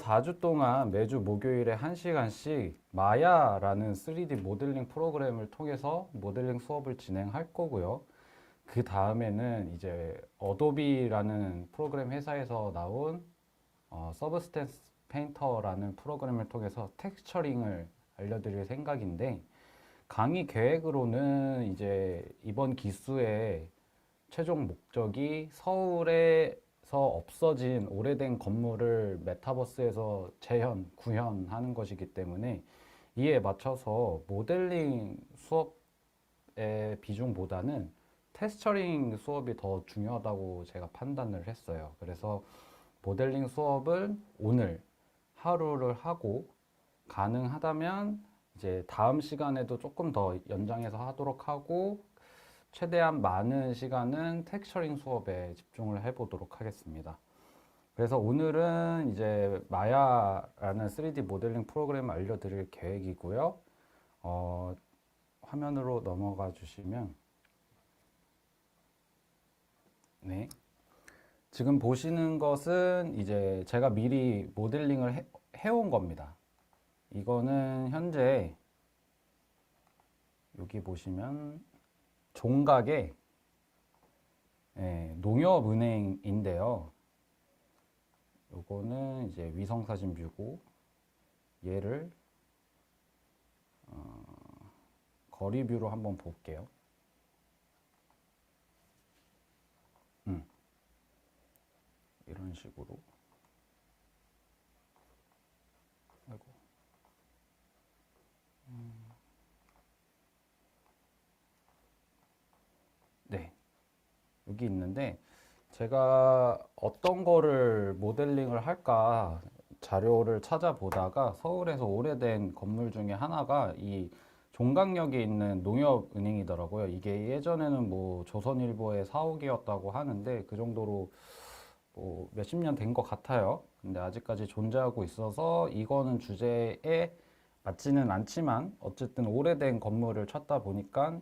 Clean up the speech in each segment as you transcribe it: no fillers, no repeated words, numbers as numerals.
4주 동안 매주 목요일에 1시간씩 마야라는 3D 모델링 프로그램을 통해서 모델링 수업을 진행할 거고요. 그 다음에는 이제 어도비라는 프로그램 회사에서 나온 서브스텐스 페인터라는 프로그램을 통해서 텍스처링을 알려드릴 생각인데, 강의 계획으로는 이제 이번 기수의 최종 목적이 서울에서 없어진 오래된 건물을 메타버스에서 재현, 구현하는 것이기 때문에 이에 맞춰서 모델링 수업의 비중보다는 테스처링 수업이 더 중요하다고 제가 판단을 했어요. 그래서 모델링 수업은 오늘 하루를 하고, 가능하다면 이제 다음 시간에도 조금 더 연장해서 하도록 하고, 최대한 많은 시간은 텍스처링 수업에 집중을 해보도록 하겠습니다. 그래서 오늘은 이제 마야라는 3D 모델링 프로그램을 알려드릴 계획이고요. 화면으로 넘어가 주시면, 네. 지금 보시는 것은 이제 제가 미리 모델링을 해온 겁니다. 이거는 현재 여기 보시면 종각의 농협은행인데요. 요거는 이제 위성사진 뷰고, 얘를 거리 뷰로 한번 볼게요. 이런 식으로. 아이고. 네. 여기 있는데, 제가 어떤 거를 모델링을 할까 자료를 찾아보다가 서울에서 오래된 건물 중에 하나가 이 종각역에 있는 농협은행이더라고요. 이게 예전에는 뭐 조선일보의 사옥이었다고 하는데 그 정도로 뭐 몇십 년 된 것 같아요. 근데 아직까지 존재하고 있어서 이거는 주제에 맞지는 않지만 어쨌든 오래된 건물을 찾다 보니까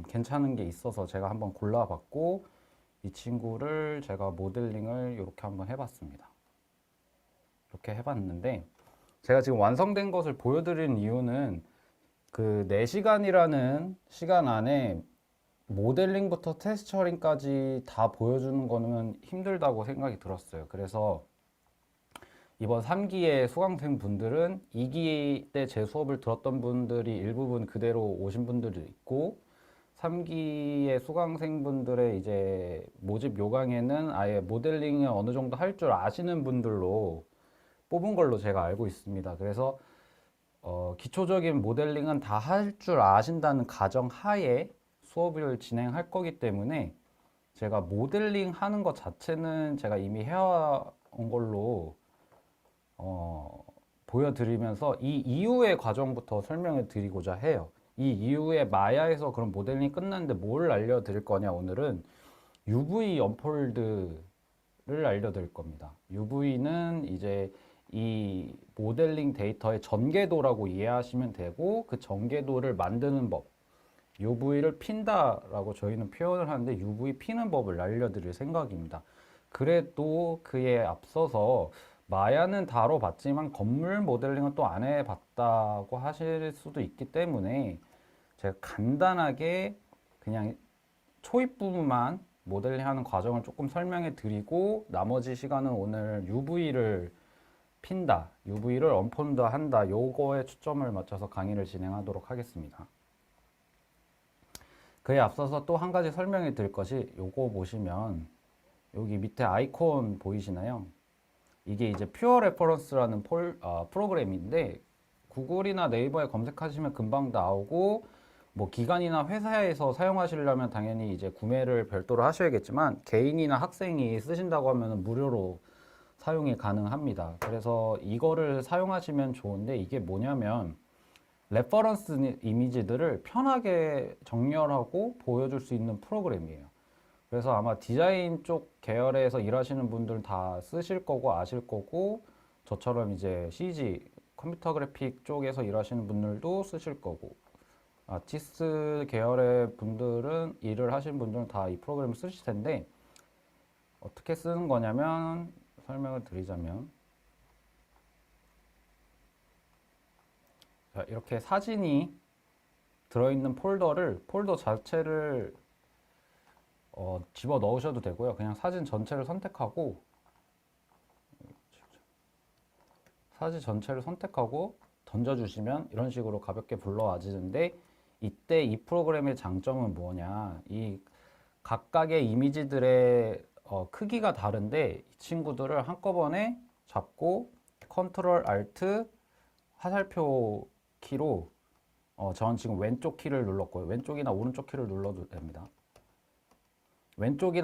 괜찮은 게 있어서 제가 한번 골라봤고, 이 친구를 제가 모델링을 이렇게 한번 해봤습니다. 이렇게 해봤는데, 제가 지금 완성된 것을 보여드리는 이유는 그 4시간이라는 시간 안에 모델링부터 테스처링까지 다 보여주는 거는 힘들다고 생각이 들었어요. 그래서 이번 3기의 수강생 분들은 2기 때 제 수업을 들었던 분들이 일부분 그대로 오신 분들도 있고, 3기의 수강생분들의 이제 모집 요강에는 아예 모델링을 어느 정도 할 줄 아시는 분들로 뽑은 걸로 제가 알고 있습니다. 그래서 기초적인 모델링은 다 할 줄 아신다는 가정 하에 수업을 진행할 거기 때문에 제가 모델링 하는 것 자체는 제가 이미 해와온 걸로 보여드리면서 이 이후의 과정부터 설명을 드리고자 해요. 이 이후에 마야에서 그런 모델링이 끝났는데 뭘 알려드릴 거냐, 오늘은 UV 언폴드를 알려드릴 겁니다. UV는 이제 이 모델링 데이터의 전개도라고 이해하시면 되고, 그 전개도를 만드는 법, UV를 핀다라고 저희는 표현을 하는데 UV 피는 법을 알려드릴 생각입니다. 그래도 그에 앞서서 마야는 다뤄봤지만 건물 모델링은 또 안 해봤다고 하실 수도 있기 때문에 제가 간단하게 그냥 초입 부분만 모델링하는 과정을 조금 설명해 드리고, 나머지 시간은 오늘 UV를 핀다, UV를 언폰드 한다, 요거에 초점을 맞춰서 강의를 진행하도록 하겠습니다. 그에 앞서서 또 한 가지 설명해 드릴 것이, 요거 보시면 여기 밑에 아이콘 보이시나요? 이게 이제 퓨어 레퍼런스라는 프로그램인데, 구글이나 네이버에 검색하시면 금방 나오고, 뭐 기관이나 회사에서 사용하시려면 당연히 이제 구매를 별도로 하셔야겠지만, 개인이나 학생이 쓰신다고 하면 무료로 사용이 가능합니다. 그래서 이거를 사용하시면 좋은데, 이게 뭐냐면 레퍼런스 이미지들을 편하게 정렬하고 보여줄 수 있는 프로그램이에요. 그래서 아마 디자인 쪽 계열에서 일하시는 분들 다 쓰실 거고 아실 거고, 저처럼 이제 CG 컴퓨터 그래픽 쪽에서 일하시는 분들도 쓰실 거고, 아티스트 계열의 분들은 일을 하시는 분들은 다 이 프로그램을 쓰실 텐데, 어떻게 쓰는 거냐면 설명을 드리자면, 이렇게 사진이 들어있는 폴더 자체를 집어 넣으셔도 되고요. 그냥 사진 전체를 선택하고 던져주시면 이런 식으로 가볍게 불러와지는데, 이때 이 프로그램의 장점은 뭐냐, 이 각각의 이미지들의 크기가 다른데 이 친구들을 한꺼번에 잡고 컨트롤 알트 화살표 키로 저는 지금 왼쪽 키를 눌렀고요. 왼쪽이나 오른쪽 키를 눌러도 됩니다. 왼쪽을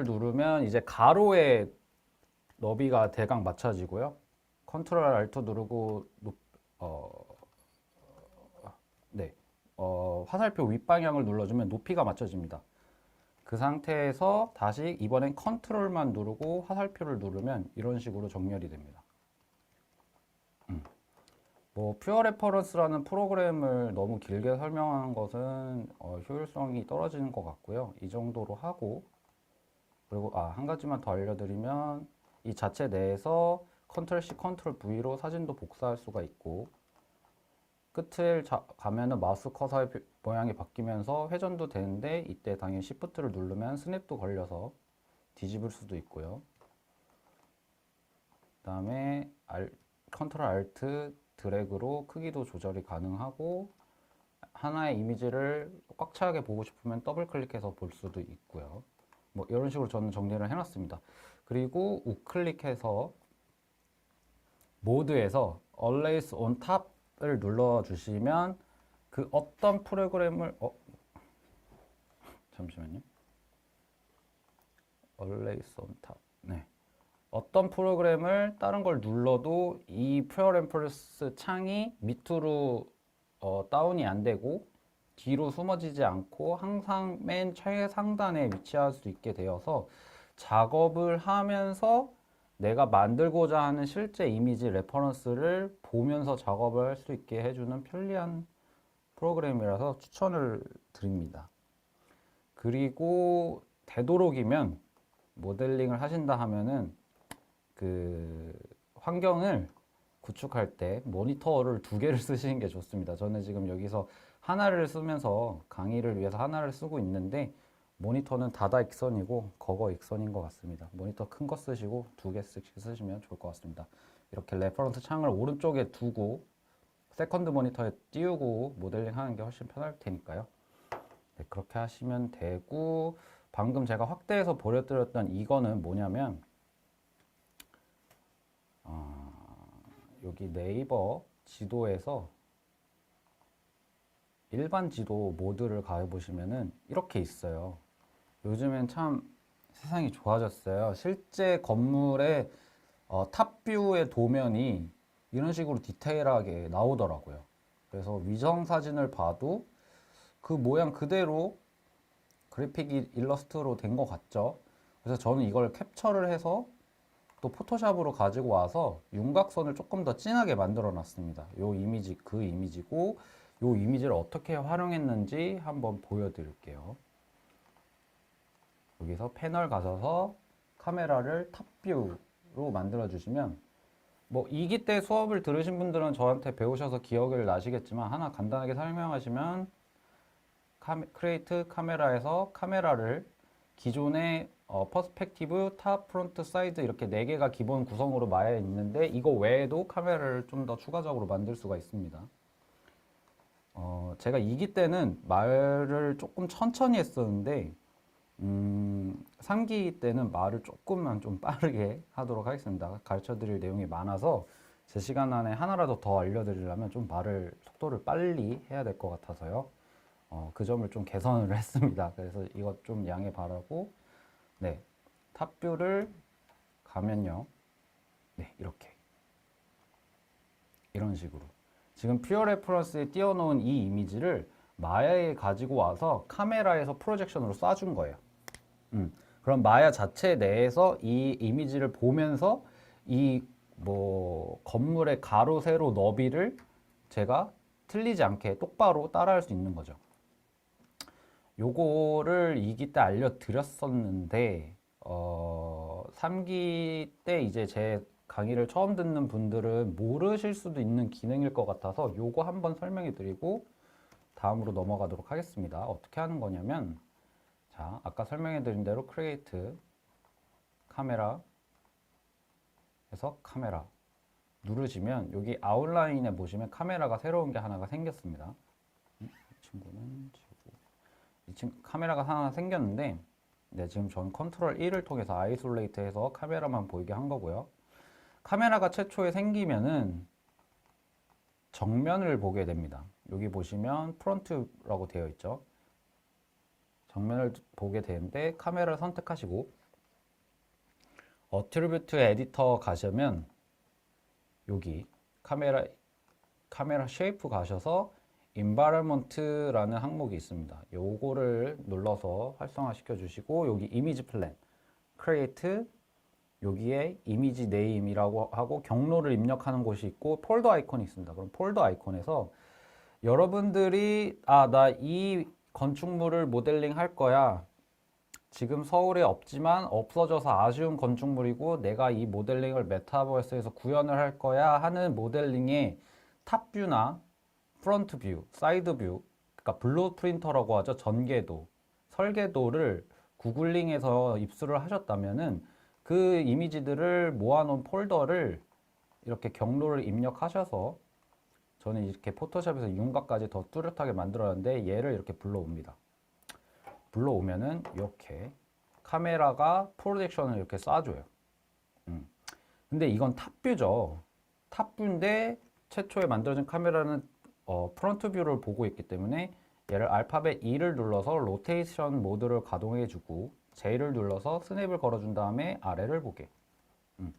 누르면 이제 가로의 너비가 대강 맞춰지고요. 컨트롤 알트 누르고 화살표 윗방향을 눌러주면 높이가 맞춰집니다. 그 상태에서 다시 이번엔 컨트롤만 누르고 화살표를 누르면 이런 식으로 정렬이 됩니다. 퓨어 레퍼런스라는 프로그램을 너무 길게 설명하는 것은 효율성이 떨어지는 것 같고요. 이 정도로 하고, 그리고 한 가지만 더 알려드리면, 이 자체 내에서 컨트롤 C, 컨트롤 V로 사진도 복사할 수가 있고, 끝을 가면은 마우스 커서의 모양이 바뀌면서 회전도 되는데, 이때 당연히 Shift를 누르면 스냅도 걸려서 뒤집을 수도 있고요. 그 다음에 컨트롤 알트 드래그로 크기도 조절이 가능하고, 하나의 이미지를 꽉 차게 보고 싶으면 더블 클릭해서 볼 수도 있고요. 뭐 이런 식으로 저는 정리를 해놨습니다. 그리고 우클릭해서 모드에서 Always on Top을 눌러주시면 그 어떤 프로그램을 잠시만요. Always on Top. 네. 어떤 프로그램을 다른 걸 눌러도 이 프레퍼런스 창이 밑으로 다운이 안 되고 뒤로 숨어지지 않고 항상 맨 최상단에 위치할 수 있게 되어서 작업을 하면서 내가 만들고자 하는 실제 이미지 레퍼런스를 보면서 작업을 할 수 있게 해주는 편리한 프로그램이라서 추천을 드립니다. 그리고 되도록이면 모델링을 하신다 하면은 그 환경을 구축할 때 모니터를 2개를 쓰시는 게 좋습니다. 저는 지금 여기서 하나를 쓰면서 강의를 위해서 하나를 쓰고 있는데, 모니터는 다다 익선이고 거거 익선인 것 같습니다. 모니터 큰 거 쓰시고 2개씩 쓰시면 좋을 것 같습니다. 이렇게 레퍼런스 창을 오른쪽에 두고 세컨드 모니터에 띄우고 모델링 하는 게 훨씬 편할 테니까요. 네, 그렇게 하시면 되고, 방금 제가 확대해서 보여드렸던 이거는 뭐냐면, 여기 네이버 지도에서 일반 지도 모드를 가보시면은 이렇게 있어요. 요즘엔 참 세상이 좋아졌어요. 실제 건물의 탑뷰의 도면이 이런 식으로 디테일하게 나오더라고요. 그래서 위성 사진을 봐도 그 모양 그대로 그래픽이 일러스트로 된 것 같죠. 그래서 저는 이걸 캡처를 해서 또 포토샵으로 가지고 와서 윤곽선을 조금 더 진하게 만들어 놨습니다. 요 이미지 그 이미지고, 요 이미지를 어떻게 활용했는지 한번 보여드릴게요. 여기서 패널 가셔서 카메라를 탑뷰로 만들어 주시면, 뭐 2기 때 수업을 들으신 분들은 저한테 배우셔서 기억을 나시겠지만, 하나 간단하게 설명하시면 크리에이트 카메라에서 카메라를 기존의 퍼스펙티브, 탑, 프론트, 사이드 이렇게 4개가 기본 구성으로 마에 있는데, 이거 외에도 카메라를 좀 더 추가적으로 만들 수가 있습니다. 제가 2기 때는 말을 조금 천천히 했었는데 3기 때는 말을 조금만 좀 빠르게 하도록 하겠습니다. 가르쳐 드릴 내용이 많아서 제 시간 안에 하나라도 더 알려드리려면 좀 말을 속도를 빨리 해야 될 것 같아서요. 그 점을 좀 개선을 했습니다. 그래서 이것 좀 양해 바라고, 네, 탑뷰를 가면요, 네, 이런 식으로 지금 퓨어 레퍼런스에 띄워놓은 이 이미지를 마야에 가지고 와서 카메라에서 프로젝션으로 쏴준 거예요. 그럼 마야 자체 내에서 이 이미지를 보면서 이 뭐 건물의 가로, 세로, 너비를 제가 틀리지 않게 똑바로 따라할 수 있는 거죠. 요거를 2기 때 알려드렸었는데 3기 때 이제 제 강의를 처음 듣는 분들은 모르실 수도 있는 기능일 것 같아서 요거 한번 설명해 드리고 다음으로 넘어가도록 하겠습니다. 어떻게 하는 거냐면, 자, 아까 설명해 드린 대로 크리에이트 카메라 에서 카메라 누르시면 여기 아웃라인에 보시면 카메라가 새로운 게 하나가 생겼습니다. 이 친구는 지우고, 이 친구 카메라가 하나 생겼는데, 네, 지금 전 컨트롤 1을 통해서 아이솔레이트해서 카메라만 보이게 한 거고요. 카메라가 최초에 생기면은 정면을 보게 됩니다. 여기 보시면 프론트라고 되어 있죠. 정면을 보게 되는데 카메라를 선택하시고 어트리뷰트 에디터 가시면 여기 카메라 쉐이프 가셔서 environment라는 항목이 있습니다. 요거를 눌러서 활성화 시켜 주시고 여기 이미지 플랜 create 여기에 이미지 네임이라고 하고 경로를 입력하는 곳이 있고 폴더 아이콘이 있습니다. 그럼 폴더 아이콘에서 여러분들이 나 이 건축물을 모델링 할 거야. 지금 서울에 없지만 없어져서 아쉬운 건축물이고 내가 이 모델링을 메타버스에서 구현을 할 거야 하는 모델링의 탑뷰나 프론트 뷰, 사이드 뷰, 그러니까 블루프린터라고 하죠. 전개도, 설계도를 구글링해서 입수를 하셨다면은 그 이미지들을 모아놓은 폴더를 이렇게 경로를 입력하셔서 저는 이렇게 포토샵에서 윤곽까지 더 뚜렷하게 만들었는데 얘를 이렇게 불러옵니다. 불러오면은 이렇게 카메라가 프로젝션을 이렇게 쏴줘요. 근데 이건 탑뷰죠. 탑뷰인데 최초에 만들어진 카메라는 프론트 뷰를 보고 있기 때문에 얘를 알파벳 E를 눌러서 로테이션 모드를 가동해 주고 J를 눌러서 스냅을 걸어준 다음에 아래를 보게. 그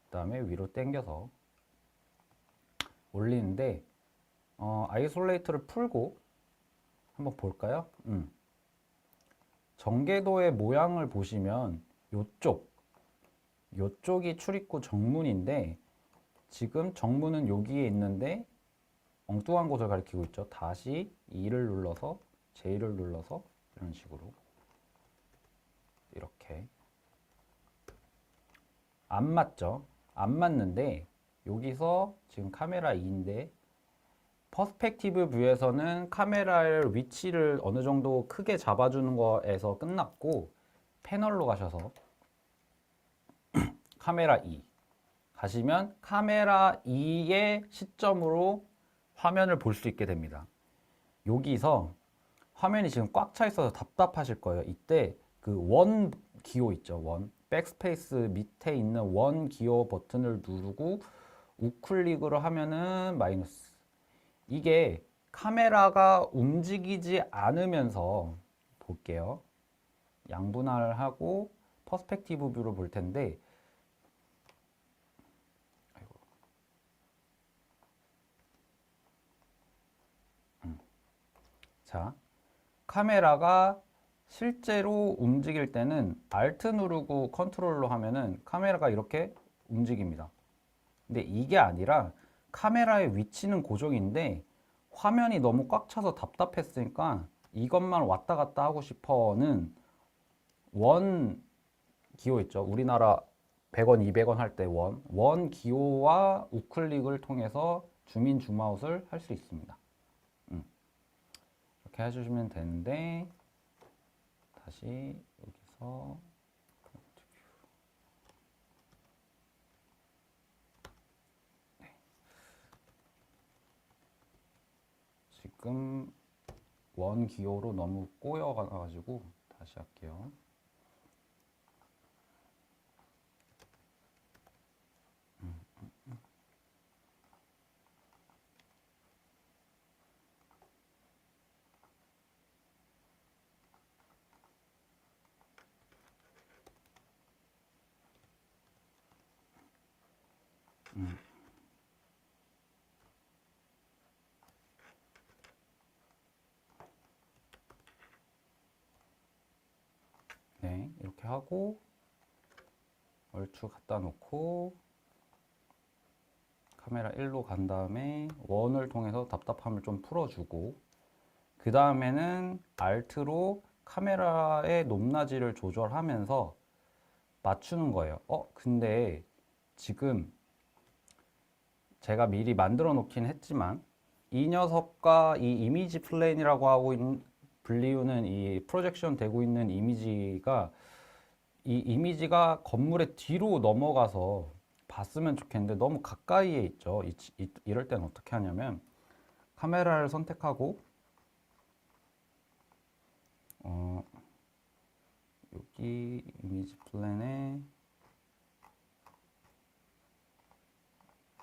다음에 위로 당겨서 올리는데 아이솔레이트를 풀고 한번 볼까요? 전개도의 모양을 보시면 요쪽이 출입구 정문인데 지금 정문은 여기에 있는데 엉뚱한 곳을 가리키고 있죠. 다시 E를 눌러서 J를 눌러서 이런 식으로 이렇게 안 맞죠? 안 맞는데 여기서 지금 카메라 2인데 퍼스펙티브 뷰에서는 카메라의 위치를 어느 정도 크게 잡아주는 거에서 끝났고 패널로 가셔서 카메라 2 가시면 카메라 2의 시점으로 화면을 볼 수 있게 됩니다. 여기서 화면이 지금 꽉 차 있어서 답답하실 거예요. 이때 그 원 기호 있죠. 원 백스페이스 밑에 있는 원 기호 버튼을 누르고 우클릭으로 하면은 마이너스. 이게 카메라가 움직이지 않으면서 볼게요. 양분할을 하고 퍼스펙티브 뷰로 볼 텐데 자, 카메라가 실제로 움직일 때는 Alt 누르고 컨트롤로 하면은 카메라가 이렇게 움직입니다. 근데 이게 아니라 카메라의 위치는 고정인데 화면이 너무 꽉 차서 답답했으니까 이것만 왔다 갔다 하고 싶어는 원 기호 있죠. 우리나라 100원, 200원 할 때 원 기호와 우클릭을 통해서 줌인 줌아웃을 할 수 있습니다. 이렇게 해주시면 되는데 다시 여기서 지금 원 기호로 너무 꼬여가지고 다시 할게요. 네, 이렇게 하고 얼추 갖다 놓고 카메라 1로 간 다음에 원을 통해서 답답함을 좀 풀어주고 그 다음에는 Alt로 카메라의 높낮이를 조절하면서 맞추는 거예요. 근데 지금 제가 미리 만들어 놓긴 했지만 이 녀석과 이 이미지 플레인이라고 하고 불리우는 이 프로젝션 되고 있는 이미지가 이 이미지가 건물의 뒤로 넘어가서 봤으면 좋겠는데 너무 가까이에 있죠. 이럴 때는 어떻게 하냐면 카메라를 선택하고 여기 이미지 플랜에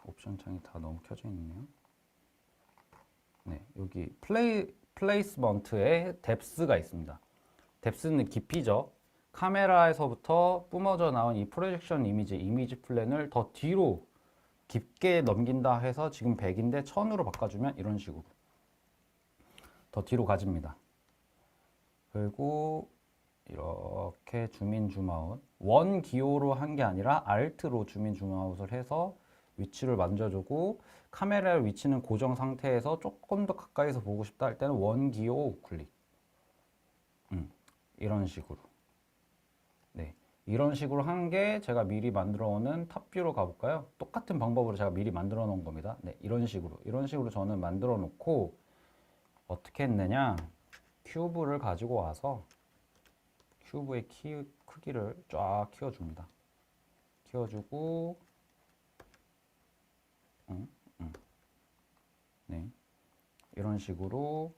옵션 창이 다 너무 켜져 있네요. 네, 여기 플레이스먼트에 뎁스가 있습니다. 뎁스는 깊이죠. 카메라에서부터 뿜어져 나온 이 프로젝션 이미지 플랜을 더 뒤로 깊게 넘긴다 해서 지금 100인데 1000으로 바꿔주면 이런 식으로 더 뒤로 가집니다. 그리고 이렇게 주민 줌아웃, 원 기호로 한 게 아니라 Alt로 주민 줌아웃을 해서 위치를 만져주고 카메라의 위치는 고정 상태에서 조금 더 가까이서 보고 싶다 할 때는 원 기호 우클릭. 이런 식으로. 네, 이런 식으로 한 게 제가 미리 만들어 놓은 탑뷰로 가볼까요? 똑같은 방법으로 제가 미리 만들어 놓은 겁니다. 네, 이런 식으로 저는 만들어 놓고 어떻게 했느냐? 큐브를 가지고 와서 큐브의 크기를 쫙 키워줍니다. 키워주고 네, 이런 식으로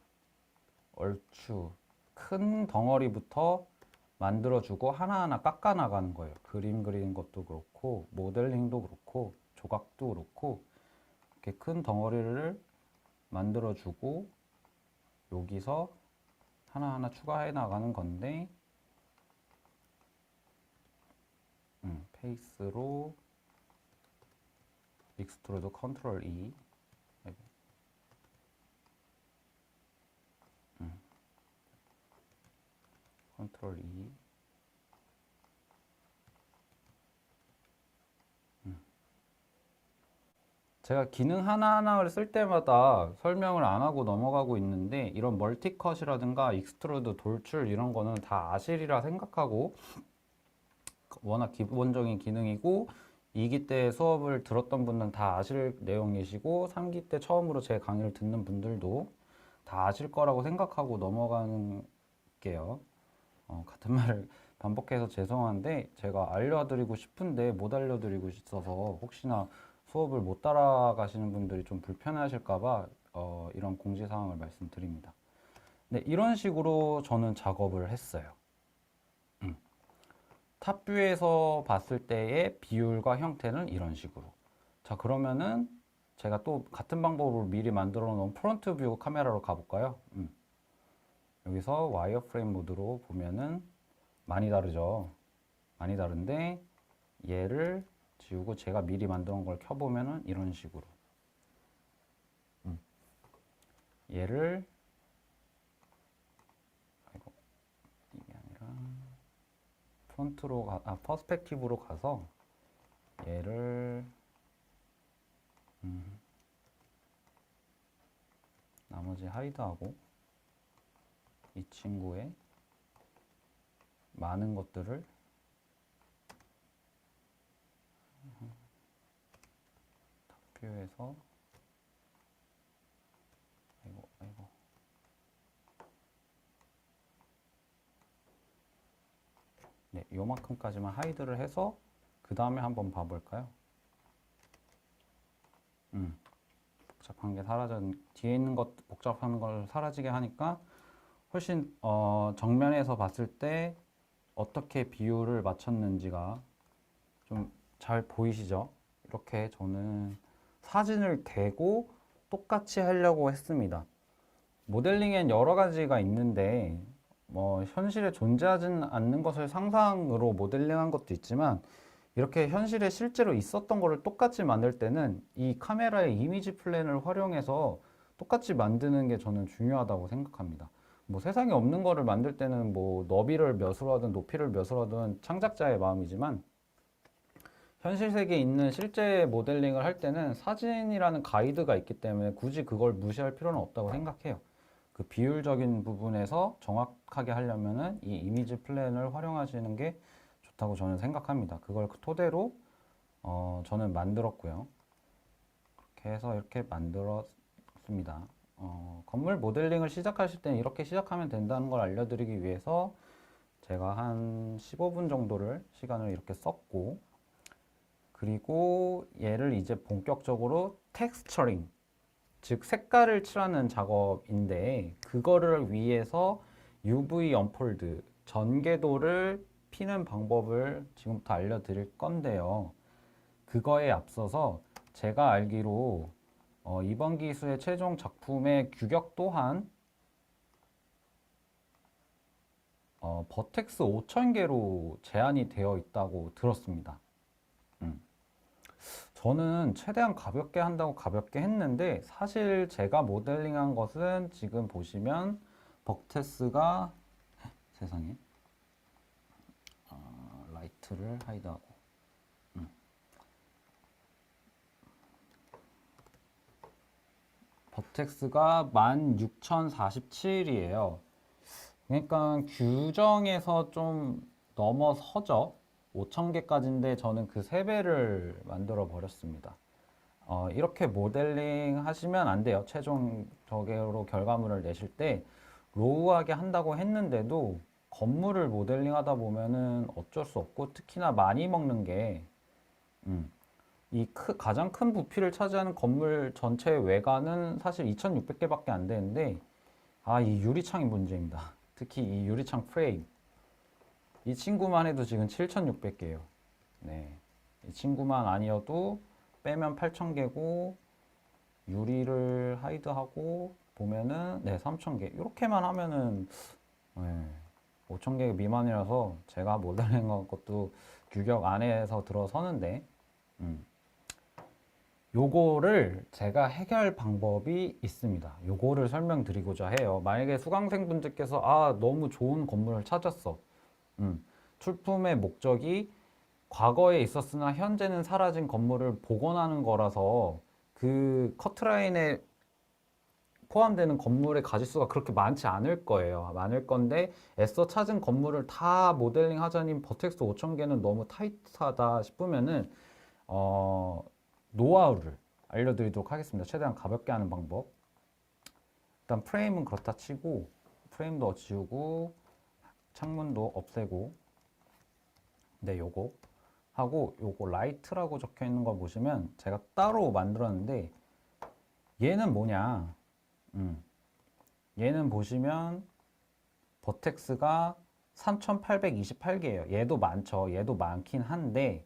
얼추 큰 덩어리부터 만들어주고 하나하나 깎아 나가는 거예요. 그림 그리는 것도 그렇고 모델링도 그렇고 조각도 그렇고 이렇게 큰 덩어리를 만들어주고 여기서 하나하나 추가해 나가는 건데 페이스로 익스트루드 컨트롤 E 컨트롤 E 제가 기능 하나하나를 쓸 때마다 설명을 안 하고 넘어가고 있는데 이런 멀티컷이라든가 익스트루드 돌출 이런 거는 다 아실이라 생각하고 워낙 기본적인 기능이고 2기 때 수업을 들었던 분은 다 아실 내용이시고 3기 때 처음으로 제 강의를 듣는 분들도 다 아실 거라고 생각하고 넘어가는 게요. 같은 말을 반복해서 죄송한데 제가 알려드리고 싶은데 못 알려드리고 있어서 혹시나 수업을 못 따라가시는 분들이 좀 불편하실까봐 이런 공지사항을 말씀드립니다. 네, 이런 식으로 저는 작업을 했어요. 탑뷰에서 봤을 때의 비율과 형태는 이런 식으로. 자, 그러면은 제가 또 같은 방법으로 미리 만들어 놓은 프론트 뷰 카메라로 가볼까요? 여기서 와이어프레임 모드로 보면은 많이 다르죠. 많이 다른데 얘를 지우고 제가 미리 만들어 놓은 걸 켜보면은 이런 식으로. 얘를 아이고, 이게 아니라 프론트로 퍼스펙티브로 가서 얘를 나머지 하이드하고 이 친구의 많은 것들을 탑뷰에서 아이고 네, 요만큼까지만 하이드를 해서 그 다음에 한번 봐볼까요? 복잡한 게 뒤에 있는 것 복잡한 걸 사라지게 하니까 훨씬 정면에서 봤을 때 어떻게 비율을 맞췄는지가 좀 잘 보이시죠? 이렇게 저는 사진을 대고 똑같이 하려고 했습니다. 모델링엔 여러 가지가 있는데 현실에 존재하지 않는 것을 상상으로 모델링한 것도 있지만 이렇게 현실에 실제로 있었던 거를 똑같이 만들 때는 이 카메라의 이미지 플랜을 활용해서 똑같이 만드는 게 저는 중요하다고 생각합니다. 세상에 없는 거를 만들 때는 너비를 몇으로 하든 높이를 몇으로 하든 창작자의 마음이지만 현실 세계에 있는 실제 모델링을 할 때는 사진이라는 가이드가 있기 때문에 굳이 그걸 무시할 필요는 없다고 생각해요. 그 비율적인 부분에서 정확하게 하려면은 이 이미지 플랜을 활용하시는 게 좋다고 저는 생각합니다. 그걸 토대로 저는 만들었고요. 그렇게 해서 이렇게 만들었습니다. 건물 모델링을 시작하실 때는 이렇게 시작하면 된다는 걸 알려드리기 위해서 제가 한 15분 정도를 시간을 이렇게 썼고, 그리고 얘를 이제 본격적으로 텍스처링, 즉 색깔을 칠하는 작업인데, 그거를 위해서 UV 언폴드, 전개도를 피는 방법을 지금부터 알려드릴 건데요. 그거에 앞서서 제가 알기로 이번 기수의 최종 작품의 규격 또한 버텍스 5000개로 제한이 되어 있다고 들었습니다. 음. 저는 최대한 가볍게 한다고 가볍게 했는데, 사실 제가 모델링한 것은 지금 보시면 버텍스가, 세상에, 라이트를 하이드하고, 버텍스가 16,047이에요. 그러니까 규정에서 좀 넘어서죠. 5,000개까지인데 저는 그 3배를 만들어 버렸습니다. 이렇게 모델링 하시면 안 돼요. 최종적으로 결과물을 내실 때 로우하게 한다고 했는데도 건물을 모델링 하다 보면은 어쩔 수 없고, 특히나 많이 먹는 게, 가장 큰 부피를 차지하는 건물 전체 외관은 사실 2,600개밖에 안 되는데, 이 유리창이 문제입니다. 특히 이 유리창 프레임. 이 친구만 해도 지금 7,600개예요. 네. 이 친구만 아니어도 빼면 8,000개고, 유리를 하이드하고 보면은, 네, 3,000개. 이렇게만 하면은, 네, 5,000개 미만이라서 제가 모델링 한 것도 규격 안에서 들어서는데, 음. 요거를 제가 해결 방법이 있습니다. 요거를 설명드리고자 해요. 만약에 수강생분들께서 너무 좋은 건물을 찾았어. 출품의 목적이 과거에 있었으나 현재는 사라진 건물을 복원하는 거라서 그 커트라인에 포함되는 건물의 가짓수가 그렇게 많지 않을 거예요. 많을 건데 애써 찾은 건물을 다 모델링 하자니 버텍스 5,000개는 너무 타이트하다 싶으면은 노하우를 알려드리도록 하겠습니다. 최대한 가볍게 하는 방법. 일단 프레임은 그렇다 치고, 프레임도 지우고 창문도 없애고, 네, 요거 하고, 요거 라이트라고 적혀 있는 거 보시면 제가 따로 만들었는데, 얘는 뭐냐, 얘는 보시면 버텍스가 3,828개예요. 얘도 많죠. 얘도 많긴 한데,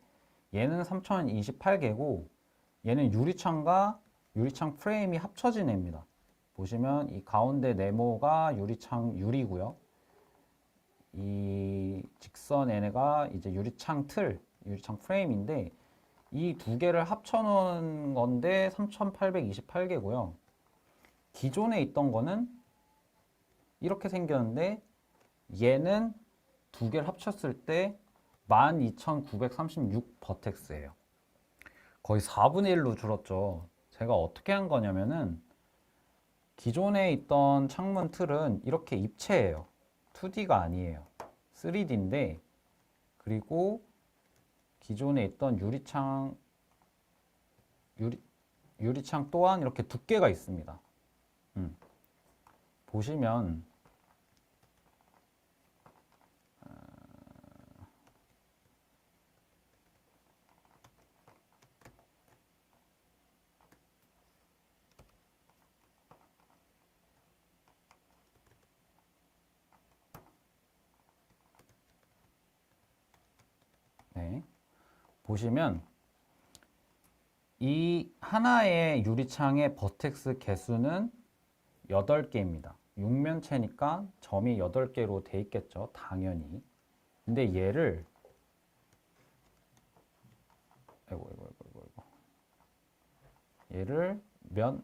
얘는 3,028개고 얘는 유리창과 유리창 프레임이 합쳐진 애입니다. 보시면 이 가운데 네모가 유리창 유리고요. 이 직선 얘네가 이제 유리창 틀, 유리창 프레임인데, 이 두 개를 합쳐 놓은 건데 3,828개고요. 기존에 있던 거는 이렇게 생겼는데, 얘는 두 개를 합쳤을 때 12,936 버텍스예요. 거의 4분의 1로 줄었죠. 제가 어떻게 한 거냐면은, 기존에 있던 창문 틀은 이렇게 입체예요. 2D가 아니에요. 3D인데, 그리고 기존에 있던 유리창 또한 이렇게 두께가 있습니다. 보시면 네, 보시면 이 하나의 유리창의 버텍스 개수는 8개입니다. 육면체니까 점이 8개로 돼 있겠죠. 당연히. 근데 얘를 얘를 면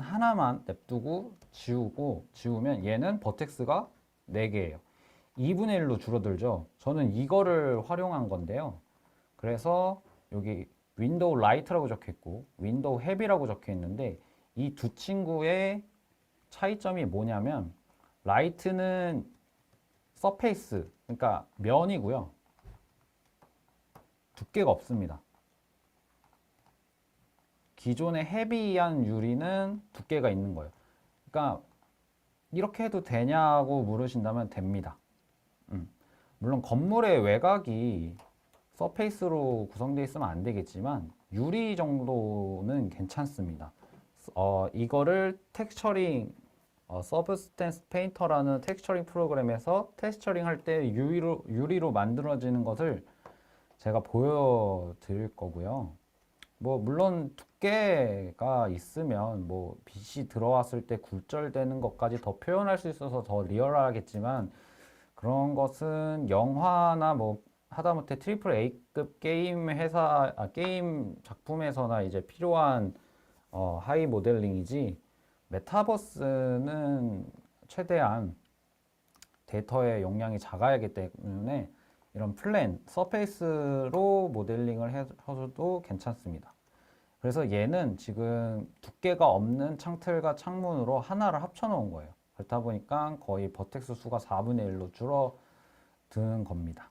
하나만 냅두고 지우면 얘는 버텍스가 4개예요. 2분의 1로 줄어들죠. 저는 이거를 활용한 건데요. 그래서 여기 윈도우 라이트라고 적혀 있고 윈도우 헤비라고 적혀 있는데, 이 두 친구의 차이점이 뭐냐면, 라이트는 서페이스, 그러니까 면이고요. 두께가 없습니다. 기존의 헤비한 유리는 두께가 있는 거예요. 그러니까 이렇게 해도 되냐고 물으신다면 됩니다. 물론 건물의 외곽이 서페이스로 구성되어 있으면 안 되겠지만 유리 정도는 괜찮습니다. 이거를 텍스처링 서브스텐스 페인터라는 텍스처링 프로그램에서 텍스처링 할 때 유리로 만들어지는 것을 제가 보여드릴 거고요. 뭐 물론 두께가 있으면 뭐 빛이 들어왔을 때 굴절되는 것까지 더 표현할 수 있어서 더 리얼하겠지만 그런 것은 영화나 뭐 하다못해 트리플 A급 게임 회사 게임 작품에서나 이제 필요한 하이 모델링이지 메타버스는 최대한 데이터의 용량이 작아야 하기 때문에 이런 플랜, 서페이스로 모델링을 해서도 괜찮습니다. 그래서 얘는 지금 두께가 없는 창틀과 창문으로 하나를 합쳐 놓은 거예요. 그렇다 보니까 거의 버텍스 수가 4분의 1로 줄어드는 겁니다.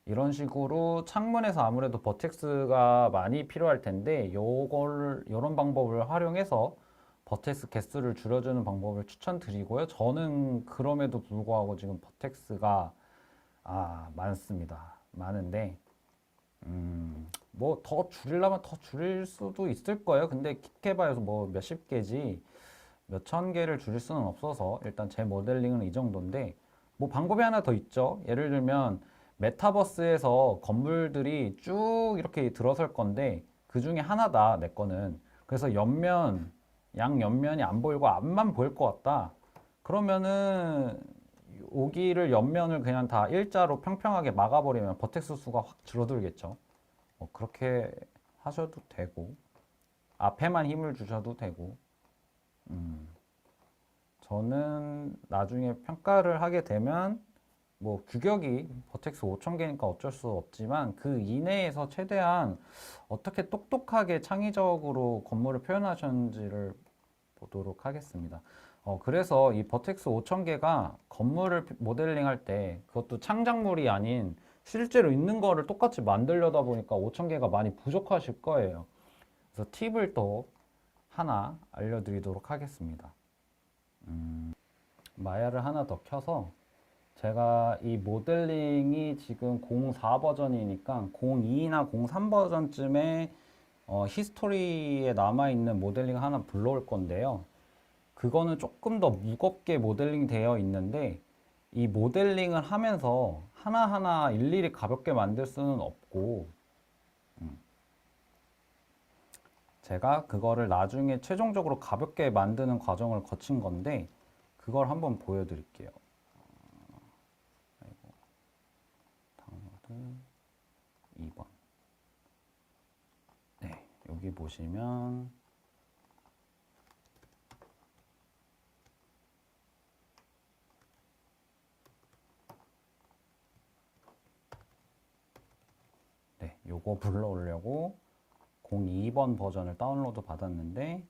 이런 식으로 창문에서 아무래도 버텍스가 많이 필요할 텐데 이런 방법을 활용해서 버텍스 개수를 줄여주는 방법을 추천드리고요. 저는 그럼에도 불구하고 지금 버텍스가 많습니다. 많은데 뭐 더 줄이려면 더 줄일 수도 있을 거예요. 근데 킥해봐야 뭐 몇십 개지 몇천 개를 줄일 수는 없어서 일단 제 모델링은 이 정도인데 뭐 방법이 하나 더 있죠. 예를 들면 메타버스에서 건물들이 쭉 이렇게 들어설 건데 그 중에 하나다 내 거는. 그래서 양옆면이 안 보이고 앞만 보일 것 같다. 그러면은 여기를 옆면을 그냥 다 일자로 평평하게 막아버리면 버텍스 수가 확 줄어들겠죠. 그렇게 하셔도 되고 앞에만 힘을 주셔도 되고 저는 나중에 평가를 하게 되면 뭐 규격이 버텍스 5000개니까 어쩔 수 없지만 그 이내에서 최대한 어떻게 똑똑하게 창의적으로 건물을 표현하셨는지를 보도록 하겠습니다. 그래서 이 버텍스 5000개가 건물을 모델링 할 때 그것도 창작물이 아닌 실제로 있는 거를 똑같이 만들려다 보니까 5000개가 많이 부족하실 거예요. 그래서 팁을 또 하나 알려드리도록 하겠습니다. 마야를 하나 더 켜서 제가 이 모델링이 지금 04 버전이니까 02나 03 버전쯤에 히스토리에 남아있는 모델링 하나 불러올 건데요. 그거는 조금 더 무겁게 모델링 되어 있는데 이 모델링을 하면서 하나하나 일일이 가볍게 만들 수는 없고 제가 그거를 나중에 최종적으로 가볍게 만드는 과정을 거친 건데 그걸 한번 보여드릴게요. 다운로드 2번. 네, 여기 보시면 네, 요거 불러오려고 02번 버전을 다운로드 받았는데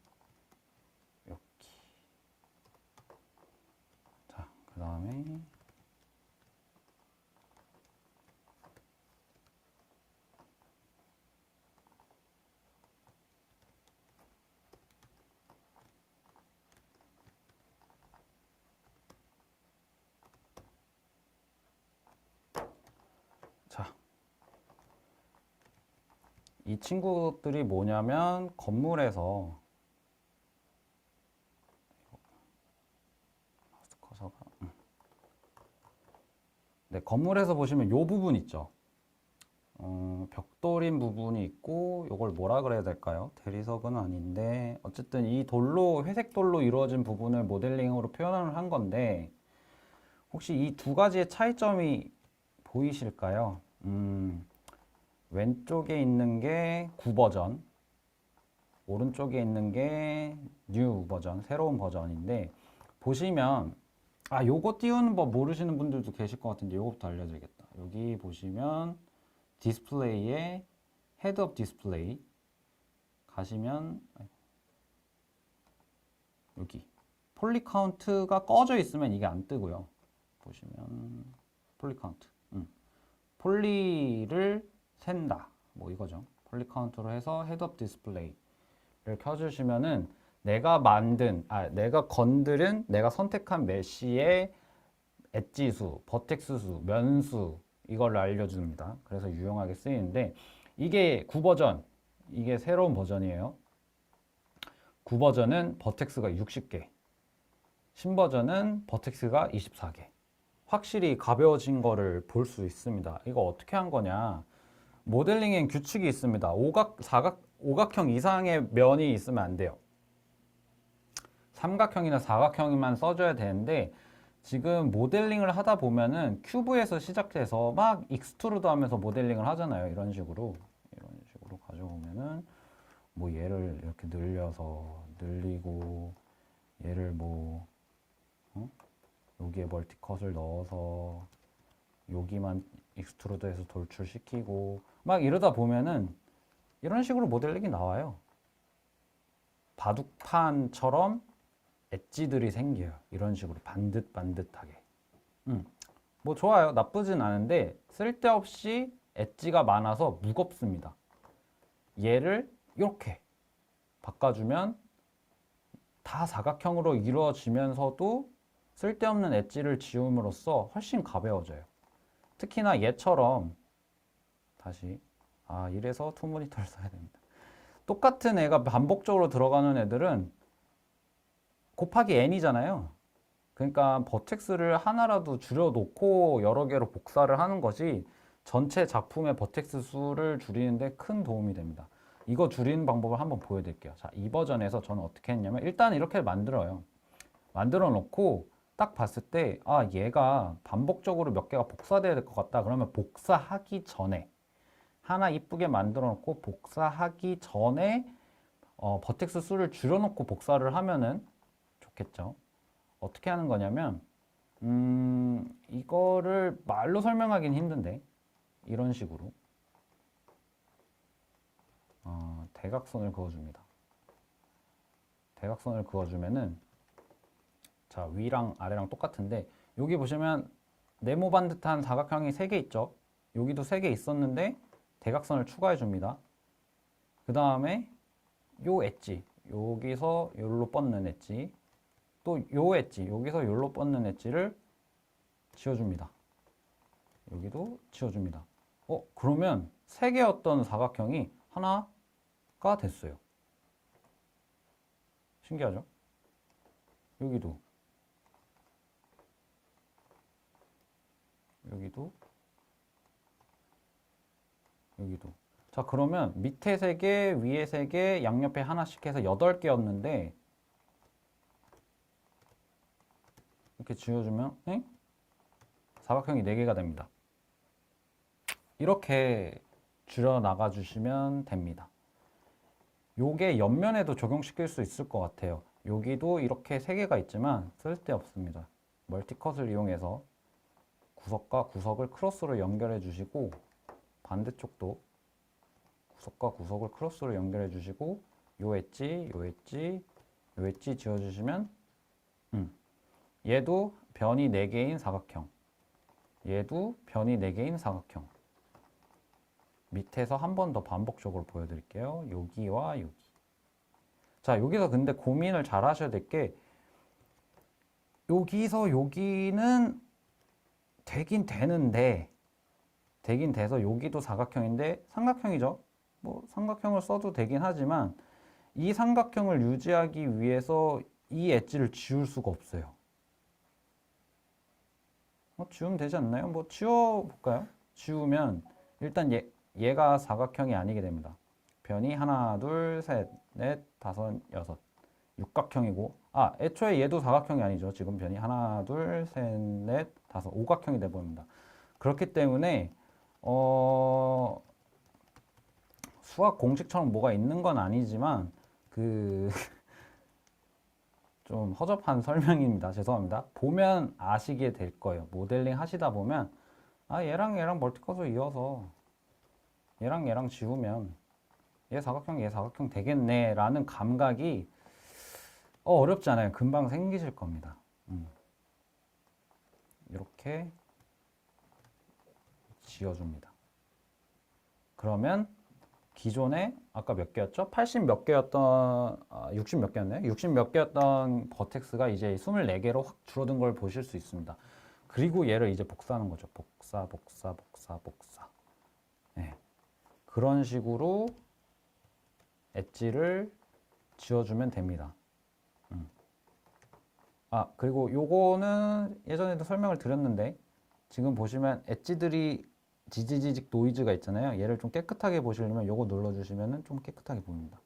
여기 자, 그 다음에 자, 이 친구들이 뭐냐면 건물에서 네, 건물에서 보시면 요 부분 있죠. 벽돌인 부분이 있고 요걸 뭐라 그래야 될까요? 대리석은 아닌데 어쨌든 이 돌로 회색 돌로 이루어진 부분을 모델링으로 표현을 한 건데 혹시 이 두 가지의 차이점이 보이실까요? 왼쪽에 있는 게 9버전, 오른쪽에 있는 게 뉴 버전, 새로운 버전인데 보시면 요거 띄우는 법 모르시는 분들도 계실 것 같은데 요거부터 알려드리겠다. 여기 보시면 디스플레이에 헤드업 디스플레이 가시면 여기 폴리 카운트가 꺼져 있으면 이게 안 뜨고요. 보시면 폴리 카운트 폴리를 샌다. 뭐 이거죠. 폴리 카운트로 해서 헤드업 디스플레이를 켜주시면은 내가 건드린, 내가 선택한 메쉬의 엣지 수, 버텍스 수, 면수 이걸 알려줍니다. 그래서 유용하게 쓰이는데 이게 9버전, 이게 새로운 버전이에요. 9버전은 버텍스가 60개, 신버전은 버텍스가 24개. 확실히 가벼워진 거를 볼 수 있습니다. 이거 어떻게 한 거냐? 모델링엔 규칙이 있습니다. 오각형 이상의 면이 있으면 안 돼요. 삼각형이나 사각형이만 써줘야 되는데 지금 모델링을 하다 보면은 큐브에서 시작해서 막 익스트루드 하면서 모델링을 하잖아요. 이런 식으로 가져오면은 뭐 얘를 이렇게 늘리고 얘를 뭐 여기에 멀티컷을 넣어서 여기만 익스트루드해서 돌출시키고 막 이러다 보면은 이런 식으로 모델링이 나와요. 바둑판처럼 엣지들이 생겨요. 이런 식으로 반듯반듯하게. 뭐 좋아요. 나쁘진 않은데 쓸데없이 엣지가 많아서 무겁습니다. 얘를 이렇게 바꿔주면 다 사각형으로 이루어지면서도 쓸데없는 엣지를 지움으로써 훨씬 가벼워져요. 특히나 얘처럼 다시 이래서 투 모니터를 써야 됩니다. 똑같은 애가 반복적으로 들어가는 애들은 곱하기 n이잖아요. 그러니까 버텍스를 하나라도 줄여놓고 여러 개로 복사를 하는 것이 전체 작품의 버텍스 수를 줄이는데 큰 도움이 됩니다. 이거 줄이는 방법을 한번 보여드릴게요. 자, 이 버전에서 저는 어떻게 했냐면 일단 이렇게 만들어요. 만들어 놓고 딱 봤을 때 얘가 반복적으로 몇 개가 복사돼야 될 것 같다. 그러면 복사하기 전에 하나 이쁘게 만들어 놓고 복사하기 전에 버텍스 수를 줄여놓고 복사를 하면은 좋겠죠. 어떻게 하는 거냐면 이거를 말로 설명하기는 힘든데 이런 식으로 대각선을 그어줍니다. 대각선을 그어주면은 자, 위랑 아래랑 똑같은데 여기 보시면 네모반 듯한 사각형이 3개 있죠. 여기도 3개 있었는데 대각선을 추가해 줍니다. 그 다음에 요 엣지, 여기서 여기로 뻗는 엣지, 또 요 엣지, 여기서 여기로 뻗는 엣지를 지워줍니다. 여기도 지워줍니다. 그러면 3개였던 사각형이 하나가 됐어요. 신기하죠? 여기도 자, 그러면 밑에 3개, 위에 3개, 양옆에 하나씩 해서 8개였는데 이렇게 지워주면 사각형이 4개가 됩니다. 이렇게 줄여나가 주시면 됩니다. 요게 옆면에도 적용시킬 수 있을 것 같아요. 여기도 이렇게 3개가 있지만 쓸데없습니다. 멀티컷을 이용해서 구석과 구석을 크로스로 연결해 주시고 반대쪽도 구석과 구석을 크로스로 연결해 주시고 요 엣지, 요 엣지, 요 엣지 지워주시면 얘도 변이 4개인 사각형, 얘도 변이 4개인 사각형. 밑에서 한 번 더 반복적으로 보여드릴게요. 여기와 여기. 자, 여기서 근데 고민을 잘 하셔야 될 게 여기서 여기는 되긴 돼서 여기도 사각형인데 삼각형이죠. 뭐 삼각형을 써도 되긴 하지만 이 삼각형을 유지하기 위해서 이 엣지를 지울 수가 없어요. 지우면 되지 않나요? 뭐 지워볼까요? 지우면 일단 얘가 사각형이 아니게 됩니다. 변이 하나, 둘, 셋, 넷, 다섯, 여섯. 육각형이고 애초에 얘도 사각형이 아니죠. 지금 변이 하나, 둘, 셋, 넷, 다섯, 오각형이 돼버립니다. 그렇기 때문에 수학 공식처럼 뭐가 있는 건 아니지만 좀 허접한 설명입니다. 죄송합니다. 보면 아시게 될 거예요. 모델링 하시다 보면 얘랑 멀티컷을 이어서 얘랑 지우면 얘 사각형 되겠네 라는 감각이 어렵지 않아요. 금방 생기실 겁니다. 이렇게 지어줍니다. 그러면 기존에 아까 몇 개였죠? 80 몇 개였던 60 몇 개였나요? 60 몇 개였던 버텍스가 이제 24개로 확 줄어든 걸 보실 수 있습니다. 그리고 얘를 이제 복사하는 거죠. 복사, 복사, 복사, 복사. 네. 그런 식으로 엣지를 지어주면 됩니다. 그리고 요거는 예전에도 설명을 드렸는데 지금 보시면 엣지들이 지지직 노이즈가 있잖아요. 얘를 좀 깨끗하게 보시려면 요거 눌러주시면 좀 깨끗하게 보입니다.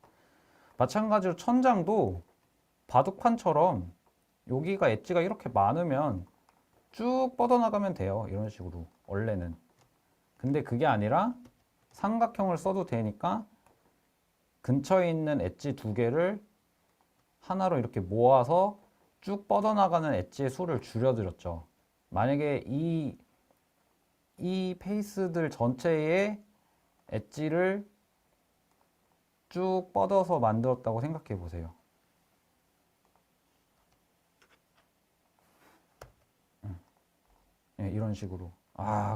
마찬가지로 천장도 바둑판처럼 여기가 엣지가 이렇게 많으면 쭉 뻗어나가면 돼요. 이런 식으로 원래는. 근데 그게 아니라 삼각형을 써도 되니까 근처에 있는 엣지 두 개를 하나로 이렇게 모아서 쭉 뻗어나가는 엣지의 수를 줄여드렸죠. 만약에 이 페이스들 전체의 엣지를 쭉 뻗어서 만들었다고 생각해 보세요. 네, 이런 식으로.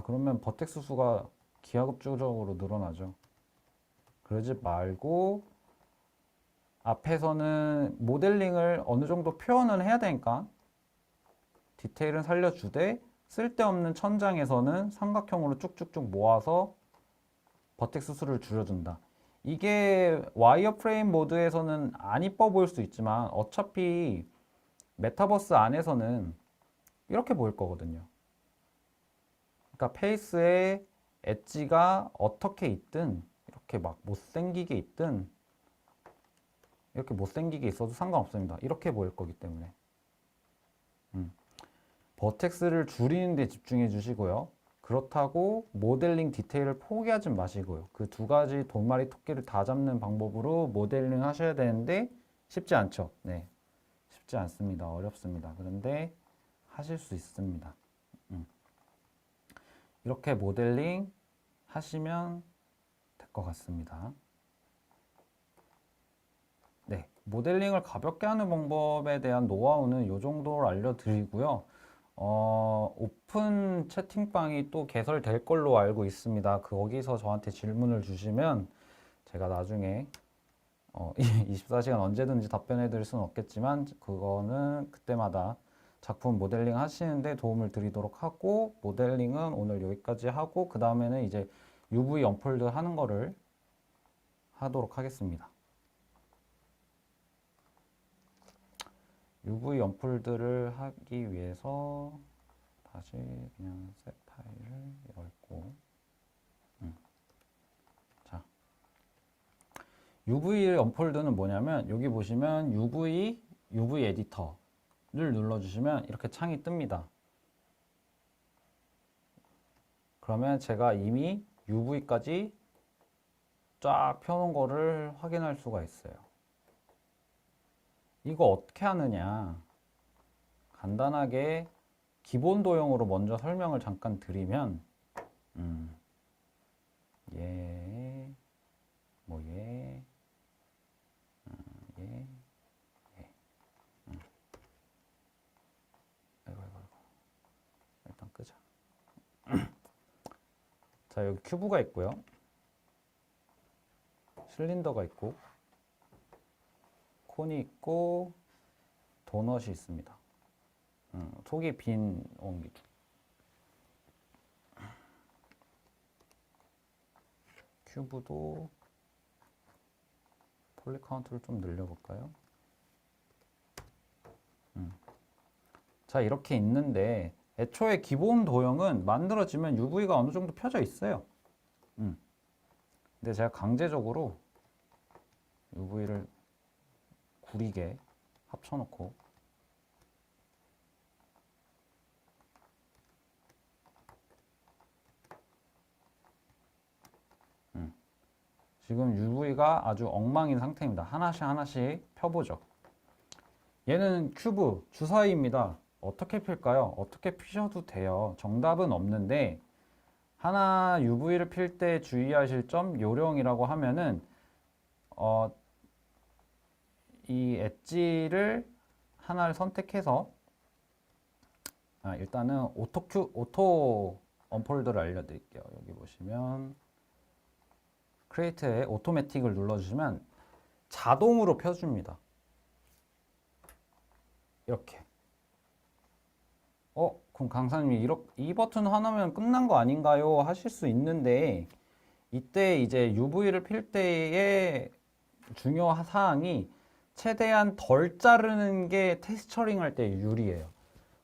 그러면 버텍스 수가 기하급수적으로 늘어나죠. 그러지 말고 앞에서는 모델링을 어느 정도 표현을 해야 되니까 디테일은 살려주되 쓸데없는 천장에서는 삼각형으로 쭉쭉쭉 모아서 버텍스 수를 줄여준다. 이게 와이어프레임 모드에서는 안 이뻐 보일 수 있지만 어차피 메타버스 안에서는 이렇게 보일 거거든요. 그러니까 페이스에 엣지가 어떻게 있든 이렇게 막 못생기게 있든 이렇게 못생기게 있어도 상관없습니다. 이렇게 보일 거기 때문에. 버텍스를 줄이는 데 집중해 주시고요. 그렇다고 모델링 디테일을 포기하지 마시고요. 그 두 가지 돈마리 토끼를 다 잡는 방법으로 모델링 하셔야 되는데 쉽지 않죠. 네, 쉽지 않습니다. 어렵습니다. 그런데 하실 수 있습니다. 이렇게 모델링 하시면 될 것 같습니다. 네, 모델링을 가볍게 하는 방법에 대한 노하우는 이 정도로 알려드리고요. 오픈 채팅방이 또 개설될 걸로 알고 있습니다. 거기서 저한테 질문을 주시면 제가 나중에 24시간 언제든지 답변해 드릴 수는 없겠지만 그거는 그때마다 작품 모델링 하시는데 도움을 드리도록 하고, 모델링은 오늘 여기까지 하고 그 다음에는 이제 UV 언폴드 하는 거를 하도록 하겠습니다. UV 언폴드를 하기 위해서 다시 그냥 셋 파일을 열고, 자, UV 언폴드는 뭐냐면 여기 보시면 UV 에디터를 눌러주시면 이렇게 창이 뜹니다. 그러면 제가 이미 UV까지 쫙 펴놓은 거를 확인할 수가 있어요. 이거 어떻게 하느냐, 간단하게 기본 도형으로 먼저 설명을 잠깐 드리면 얘, 뭐 얘, 얘, 아이고, 일단 끄자. 자, 여기 큐브가 있고요, 실린더가 있고, 콘이 있고, 도넛이 있습니다. 속이 빈 원기둥. 큐브도 폴리 카운트를 좀 늘려볼까요? 자, 이렇게 있는데 애초에 기본 도형은 만들어지면 UV가 어느 정도 펴져 있어요. 근데 제가 강제적으로 UV를 구리게 합쳐놓고 지금 UV가 아주 엉망인 상태입니다. 하나씩 하나씩 펴보죠. 얘는 큐브 주사위입니다. 어떻게 필까요? 어떻게 피셔도 돼요. 정답은 없는데 하나 UV를 필 때 주의하실 점, 요령이라고 하면은 이 엣지를 하나를 선택해서 일단은 오토 언폴더를 알려드릴게요. 여기 보시면 크리에이트에 오토매틱을 눌러주시면 자동으로 펴줍니다. 이렇게. 그럼 강사님이 이 버튼 하나면 끝난 거 아닌가요? 하실 수 있는데 이때 이제 UV를 필 때의 중요 사항이 최대한 덜 자르는 게 텍스처링 할 때 유리해요.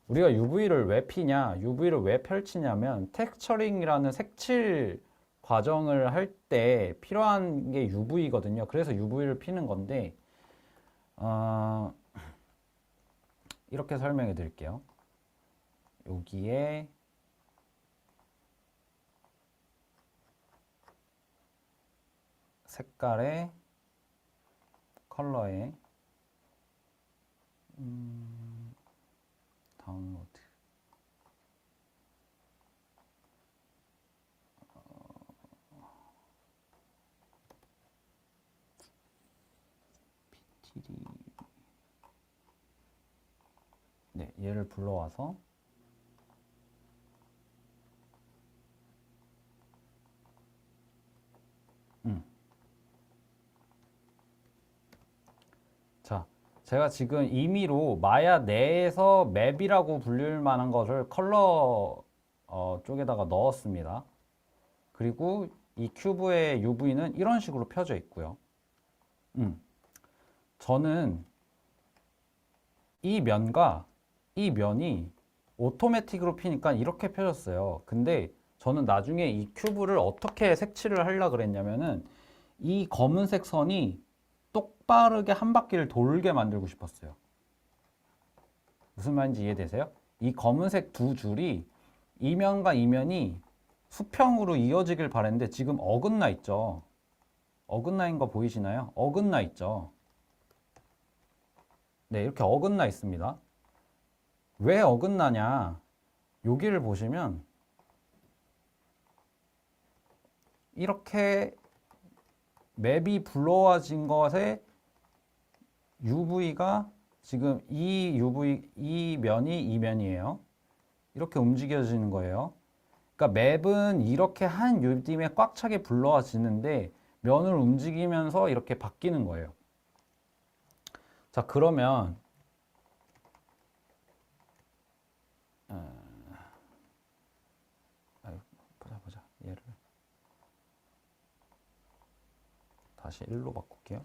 우리가 UV를 왜 피냐? UV를 왜 펼치냐면 텍스처링이라는 색칠 과정을 할 때 필요한 게 UV거든요. 그래서 UV를 피는 건데 이렇게 설명해 드릴게요. 여기에 색깔에 컬러에 다운로드 PTD 네, 얘를 불러와서 자, 제가 지금 임의로 마야 내에서 맵이라고 불릴 만한 것을 컬러 쪽에다가 넣었습니다. 그리고 이 큐브의 UV는 이런 식으로 펴져 있고요. 저는 이 면과 이 면이 오토매틱으로 피니까 이렇게 펴졌어요. 근데 저는 나중에 이 큐브를 어떻게 색칠을 하려고 그랬냐면은 이 검은색 선이 똑바르게 한 바퀴를 돌게 만들고 싶었어요. 무슨 말인지 이해되세요? 이 검은색 두 줄이 이면과 이면이 수평으로 이어지길 바랬는데 지금 어긋나 있죠. 어긋나인 거 보이시나요? 어긋나 있죠. 네, 이렇게 어긋나 있습니다. 왜 어긋나냐? 여기를 보시면 이렇게 맵이 불러와진 것에 UV가 지금 이 면이 이 면이에요. 이렇게 움직여지는 거예요. 그러니까 맵은 이렇게 한 UV에 꽉 차게 불러와지는데 면을 움직이면서 이렇게 바뀌는 거예요. 자, 그러면 보자. 얘를 다시 1로 바꿀게요.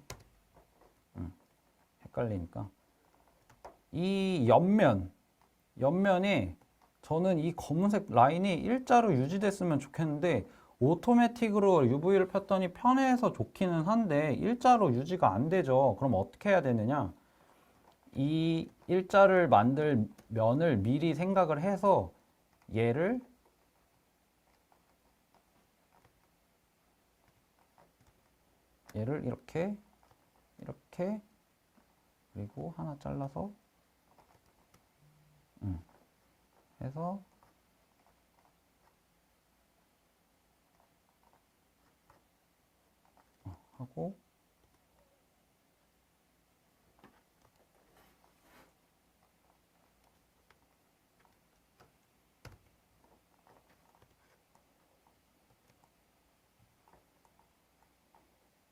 헷갈리니까. 이 옆면이 저는 이 검은색 라인이 일자로 유지됐으면 좋겠는데 오토매틱으로 UV를 폈더니 편해서 좋기는 한데 일자로 유지가 안 되죠. 그럼 어떻게 해야 되느냐? 이 일자를 만들 면을 미리 생각을 해서 얘를 이렇게 그리고 하나 잘라서 해서 하고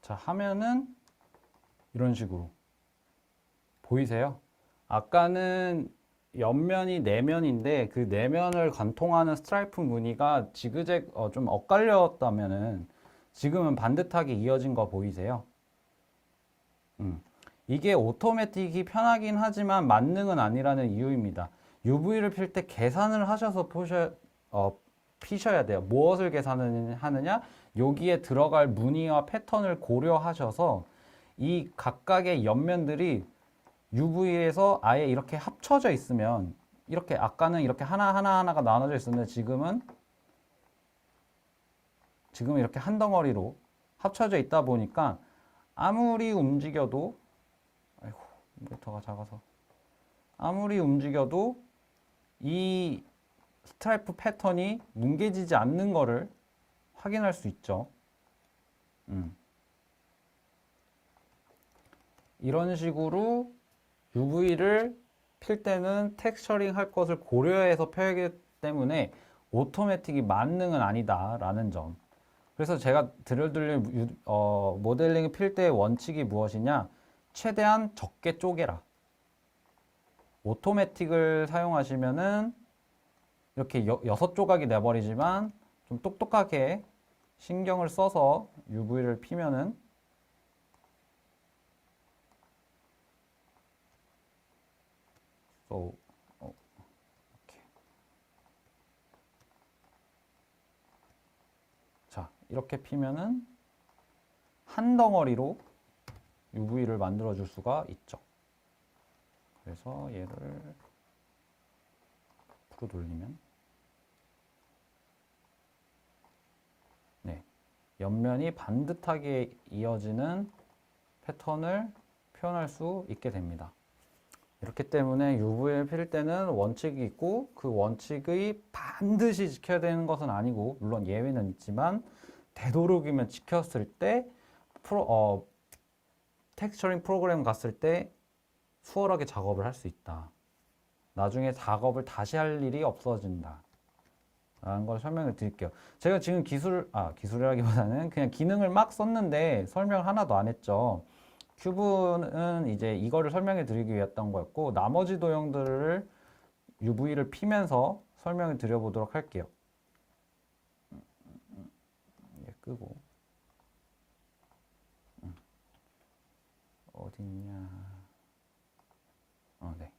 자 하면은 이런 식으로 보이세요? 아까는 옆면이 내면인데 그 내면을 관통하는 스트라이프 무늬가 지그재그 좀 엇갈렸다면은 지금은 반듯하게 이어진 거 보이세요? 이게 오토매틱이 편하긴 하지만 만능은 아니라는 이유입니다. UV를 필 때 계산을 하셔서 피셔야 돼요. 무엇을 계산하느냐? 여기에 들어갈 무늬와 패턴을 고려하셔서 이 각각의 옆면들이 UV에서 아예 이렇게 합쳐져 있으면 이렇게 아까는 이렇게 하나가 나눠져 있었는데 지금은 이렇게 한 덩어리로 합쳐져 있다 보니까 아무리 움직여도 아이고 모니터가 작아서 아무리 움직여도 이 스트라이프 패턴이 뭉개지지 않는 거를 확인할 수 있죠. 이런 식으로 UV를 필 때는 텍스처링 할 것을 고려해서 펴기 때문에 오토매틱이 만능은 아니다라는 점. 그래서 제가 들려드릴 모델링을 필 때의 원칙이 무엇이냐? 최대한 적게 쪼개라. 오토매틱을 사용하시면은 이렇게 6조각이 내버리지만 좀 똑똑하게 신경을 써서 UV를 피면은 이렇게. 자, 이렇게 피면은 한 덩어리로 UV를 만들어 줄 수가 있죠. 그래서 얘를 앞으로 돌리면 네, 옆면이 반듯하게 이어지는 패턴을 표현할 수 있게 됩니다. 이렇기 때문에 UV를 필 때는 원칙이 있고 그 원칙이 반드시 지켜야 되는 것은 아니고 물론 예외는 있지만 되도록이면 지켰을 때 텍스처링 프로그램 갔을 때 수월하게 작업을 할 수 있다. 나중에 작업을 다시 할 일이 없어진다. 라는 걸 설명을 드릴게요. 제가 지금 기술이라기보다는 그냥 기능을 막 썼는데 설명을 하나도 안 했죠. 큐브는 이제 이거를 설명해 드리기 위했던 거였고, 나머지 도형들을 UV를 피면서 설명을 드려보도록 할게요. 얘 끄고. 어딨냐. 네.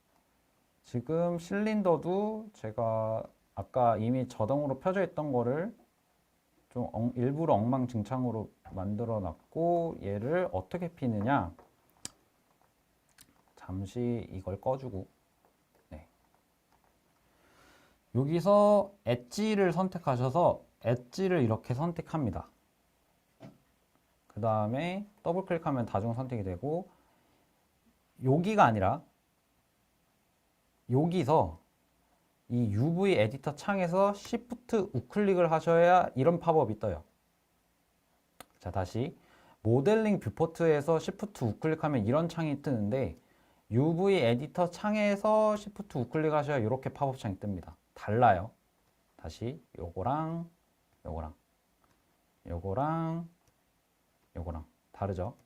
지금 실린더도 제가 아까 이미 자동으로 펴져 있던 거를 좀 일부러 엉망진창으로 만들어 놨고, 얘를 어떻게 피느냐. 잠시 이걸 꺼주고, 네. 여기서 엣지를 선택하셔서 엣지를 이렇게 선택합니다. 그 다음에 더블 클릭하면 다중 선택이 되고, 여기가 아니라 여기서 이 UV 에디터 창에서 Shift 우클릭을 하셔야 이런 팝업이 떠요. 자, 다시 모델링 뷰포트에서 Shift 우클릭하면 이런 창이 뜨는데 UV 에디터 창에서 Shift 우클릭 하셔야 이렇게 팝업 창이 뜹니다. 달라요. 다시 요거랑 요거랑 요거랑 요거랑 다르죠?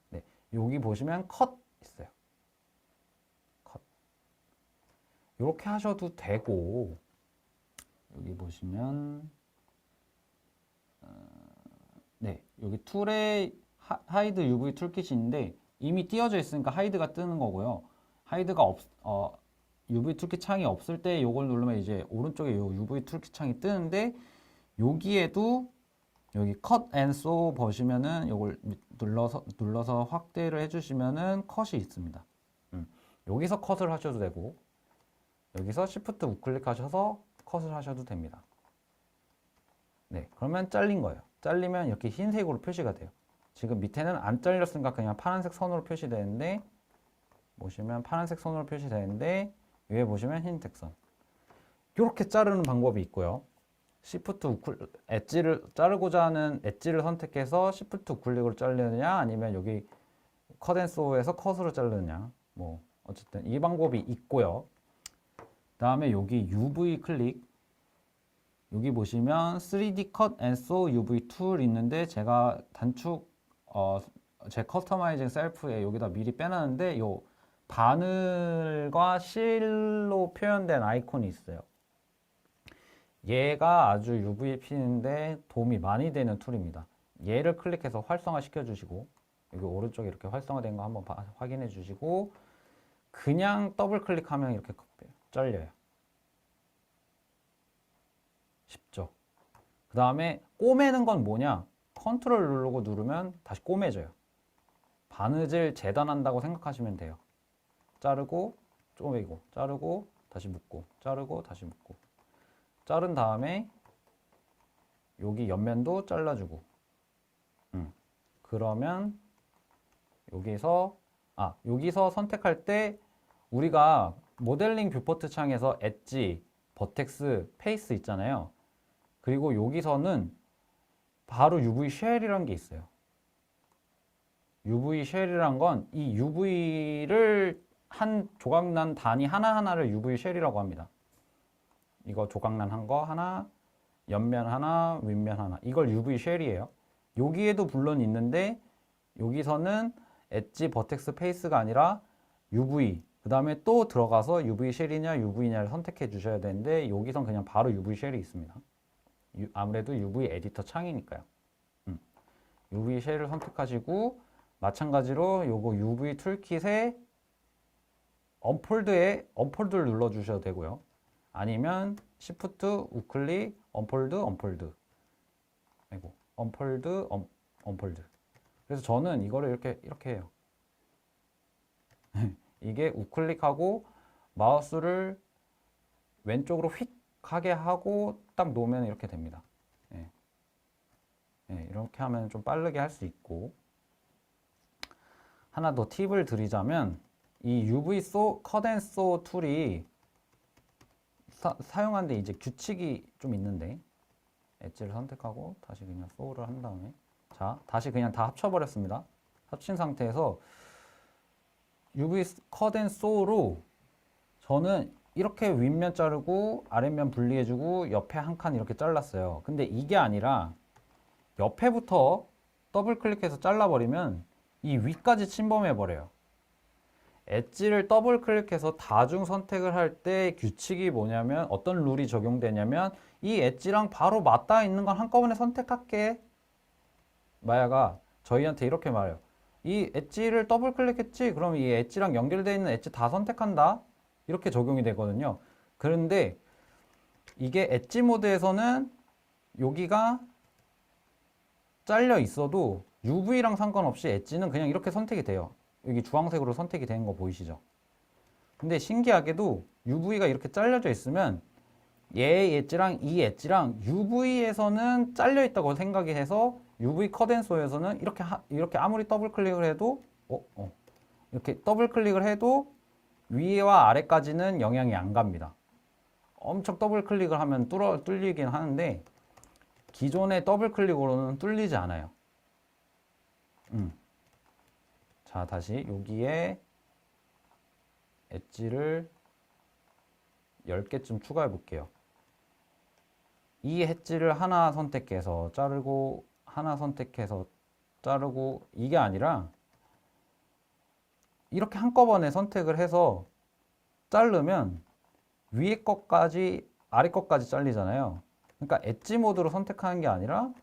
네, 여기 보시면 컷 있어요. 컷. 이렇게 하셔도 되고, 여기 보시면 네, 여기 툴에 하이드 UV 툴킷인데 이미 띄어져 있으니까 하이드가 뜨는 거고요. 하이드가 UV 툴킷 창이 없을 때 이걸 누르면 이제 오른쪽에 요 UV 툴킷 창이 뜨는데, 여기에도 여기 컷 앤 소 보시면은 이걸 눌러서 확대를 해주시면은 컷이 있습니다. 여기서 컷을 하셔도 되고, 여기서 Shift 우클릭하셔서 컷을 하셔도 됩니다. 네, 그러면 잘린 거예요. 잘리면 이렇게 흰색으로 표시가 돼요. 지금 밑에는 안 잘렸으니까 그냥 파란색 선으로 표시되는데, 보시면 파란색 선으로 표시되는데, 위에 보시면 흰색 선. 이렇게 자르는 방법이 있고요. 엣지를 자르고자 하는 엣지를 선택해서 Shift 우클릭으로 자르느냐, 아니면 여기 컷앤소에서 컷으로 자르느냐, 뭐 어쨌든 이 방법이 있고요. 다음에 여기 UV 클릭, 여기 보시면 3D 컷 앤 소 UV 툴 있는데, 제가 단축 제 커스터마이징 셀프에 여기다 미리 빼놨는데 요 바늘과 실로 표현된 아이콘이 있어요. 얘가 아주 UV 피는데 도움이 많이 되는 툴입니다. 얘를 클릭해서 활성화 시켜주시고, 여기 오른쪽에 이렇게 활성화된 거 한번 확인해 주시고, 그냥 더블 클릭하면 이렇게 잘려요. 쉽죠? 그 다음에 꼬매는 건 뭐냐? 컨트롤 누르고 누르면 다시 꼬매져요. 바느질 재단한다고 생각하시면 돼요. 자르고 쪼매고, 자르고 다시 묶고, 자르고 다시 묶고. 자른 다음에 여기 옆면도 잘라주고, 그러면 여기서 선택할 때 우리가 모델링 뷰포트 창에서 엣지, 버텍스, 페이스 있잖아요. 그리고 여기서는 바로 UV 쉘이라는 게 있어요. UV 쉘이란 건 이 UV를 한 조각난 단위 하나하나를 UV 쉘이라고 합니다. 이거 조각난 한 거 하나, 옆면 하나, 윗면 하나. 이걸 UV 쉘이에요. 여기에도 물론 있는데 여기서는 엣지 버텍스 페이스가 아니라 UV. 그 다음에 또 들어가서 UV 쉘이냐 UV냐를 선택해 주셔야 되는데 여기선 그냥 바로 UV 쉘이 있습니다. 아무래도 UV 에디터 창이니까요. UV 쉘을 선택하시고 마찬가지로 요거 UV 툴킷에 언폴드를 눌러주셔도 되고요. 아니면 Shift, 우클릭, 언폴드. 아이고, 언폴드. 그래서 저는 이거를 이렇게 해요. 이게 우클릭하고 마우스를 왼쪽으로 휙 하게 하고 딱 놓으면 이렇게 됩니다. 예. 예, 이렇게 하면 좀 빠르게 할 수 있고. 하나 더 팁을 드리자면 이 UV 컷 앤 소 툴이 사용하는데 이제 규칙이 좀 있는데 엣지를 선택하고 다시 그냥 소를 한 다음에 자 다시 그냥 다 합쳐버렸습니다. 합친 상태에서 UV 컷 앤 소로 저는 이렇게 윗면 자르고 아랫면 분리해주고 옆에 한 칸 이렇게 잘랐어요. 근데 이게 아니라 옆에부터 더블 클릭해서 잘라버리면 이 위까지 침범해버려요. 엣지를 더블 클릭해서 다중 선택을 할 때 규칙이 뭐냐면 어떤 룰이 적용되냐면 이 엣지랑 바로 맞닿아 있는 건 한꺼번에 선택할게. 마야가 저희한테 이렇게 말해요. 이 엣지를 더블 클릭했지? 그럼 이 엣지랑 연결되어 있는 엣지 다 선택한다. 이렇게 적용이 되거든요. 그런데 이게 엣지 모드에서는 여기가 잘려 있어도 UV랑 상관없이 엣지는 그냥 이렇게 선택이 돼요. 여기 주황색으로 선택이 되는 거 보이시죠? 근데 신기하게도 UV가 이렇게 잘려져 있으면 얘 엣지랑 이 엣지랑 UV에서는 잘려 있다고 생각이 해서 UV 컷앤소에서는 이렇게 아무리 더블 클릭을 해도 이렇게 더블 클릭을 해도 위와 아래까지는 영향이 안 갑니다. 엄청 더블 클릭을 하면 뚫리긴 하는데 기존의 더블 클릭으로는 뚫리지 않아요. 자, 다시 여기에 엣지를 10개쯤 추가해 볼게요. 이 엣지를 하나 선택해서 자르고 하나 선택해서 자르고 이게 아니라 이렇게 한꺼번에 선택을 해서 자르면 위에 것까지 아래 것까지 잘리잖아요. 그러니까 엣지 모드로 선택하는 게 아니라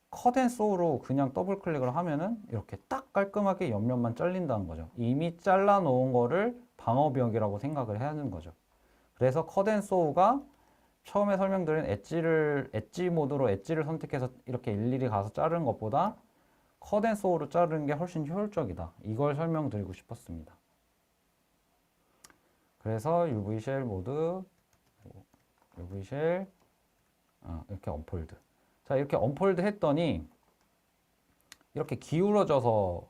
컷 앤 소로 그냥 더블 클릭을 하면은 이렇게 딱 깔끔하게 옆면만 잘린다는 거죠. 이미 잘라 놓은 거를 방어벽이라고 생각을 해야 하는 거죠. 그래서 컷 앤 소가 처음에 설명드린 엣지 모드로 엣지를 선택해서 이렇게 일일이 가서 자르는 것보다 컷 앤 소로 자르는 게 훨씬 효율적이다. 이걸 설명드리고 싶었습니다. 그래서 UV 쉘 모드, UV 쉘, 이렇게 언폴드. 자, 이렇게 언폴드 했더니 이렇게 기울어져서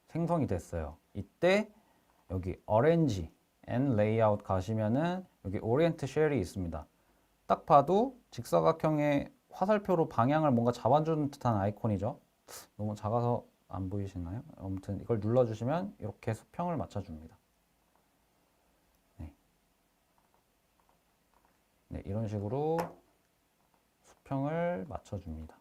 생성이 됐어요. 이때 여기 어렌지 앤 레이아웃 가시면은 여기 오리엔트 쉘이 있습니다. 딱 봐도 직사각형의 화살표로 방향을 뭔가 잡아주는 듯한 아이콘이죠. 너무 작아서 안 보이시나요? 아무튼 이걸 눌러주시면 이렇게 수평을 맞춰줍니다. 네, 이런 식으로 수평을 맞춰줍니다.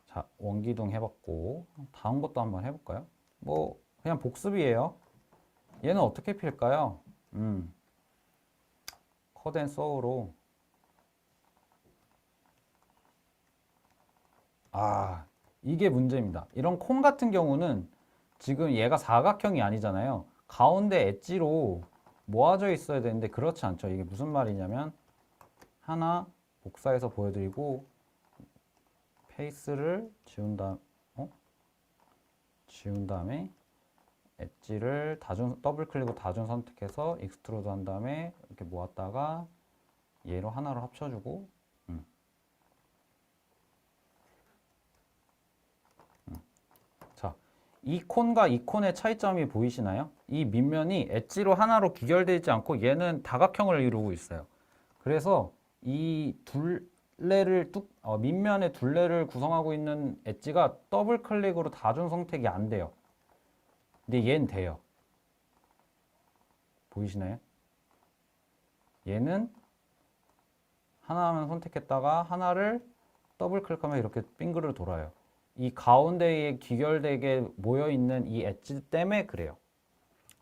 자, 원기둥 해봤고 다음 것도 한번 해볼까요? 뭐 그냥 복습이에요. 얘는 어떻게 필까요? 컷 앤 소우로 이게 문제입니다. 이런 콩 같은 경우는 지금 얘가 사각형이 아니잖아요. 가운데 엣지로 모아져 있어야 되는데 그렇지 않죠. 이게 무슨 말이냐면 하나 복사해서 보여드리고 페이스를 지운 다음에 엣지를 더블 클릭으로 다중 선택해서 익스트루드 한 다음에 이렇게 모았다가 얘로 하나로 합쳐주고 자, 이 콘과 이 콘의 차이점이 보이시나요? 이 밑면이 엣지로 하나로 귀결되어 있지 않고 얘는 다각형을 이루고 있어요. 그래서 이 밑면의 둘레를 구성하고 있는 엣지가 더블 클릭으로 다중 선택이 안 돼요. 근데 얘는 돼요. 보이시나요? 얘는 하나만 선택했다가 하나를 더블 클릭하면 이렇게 빙그르 돌아요. 이 가운데에 귀결되게 모여있는 이 엣지 때문에 그래요.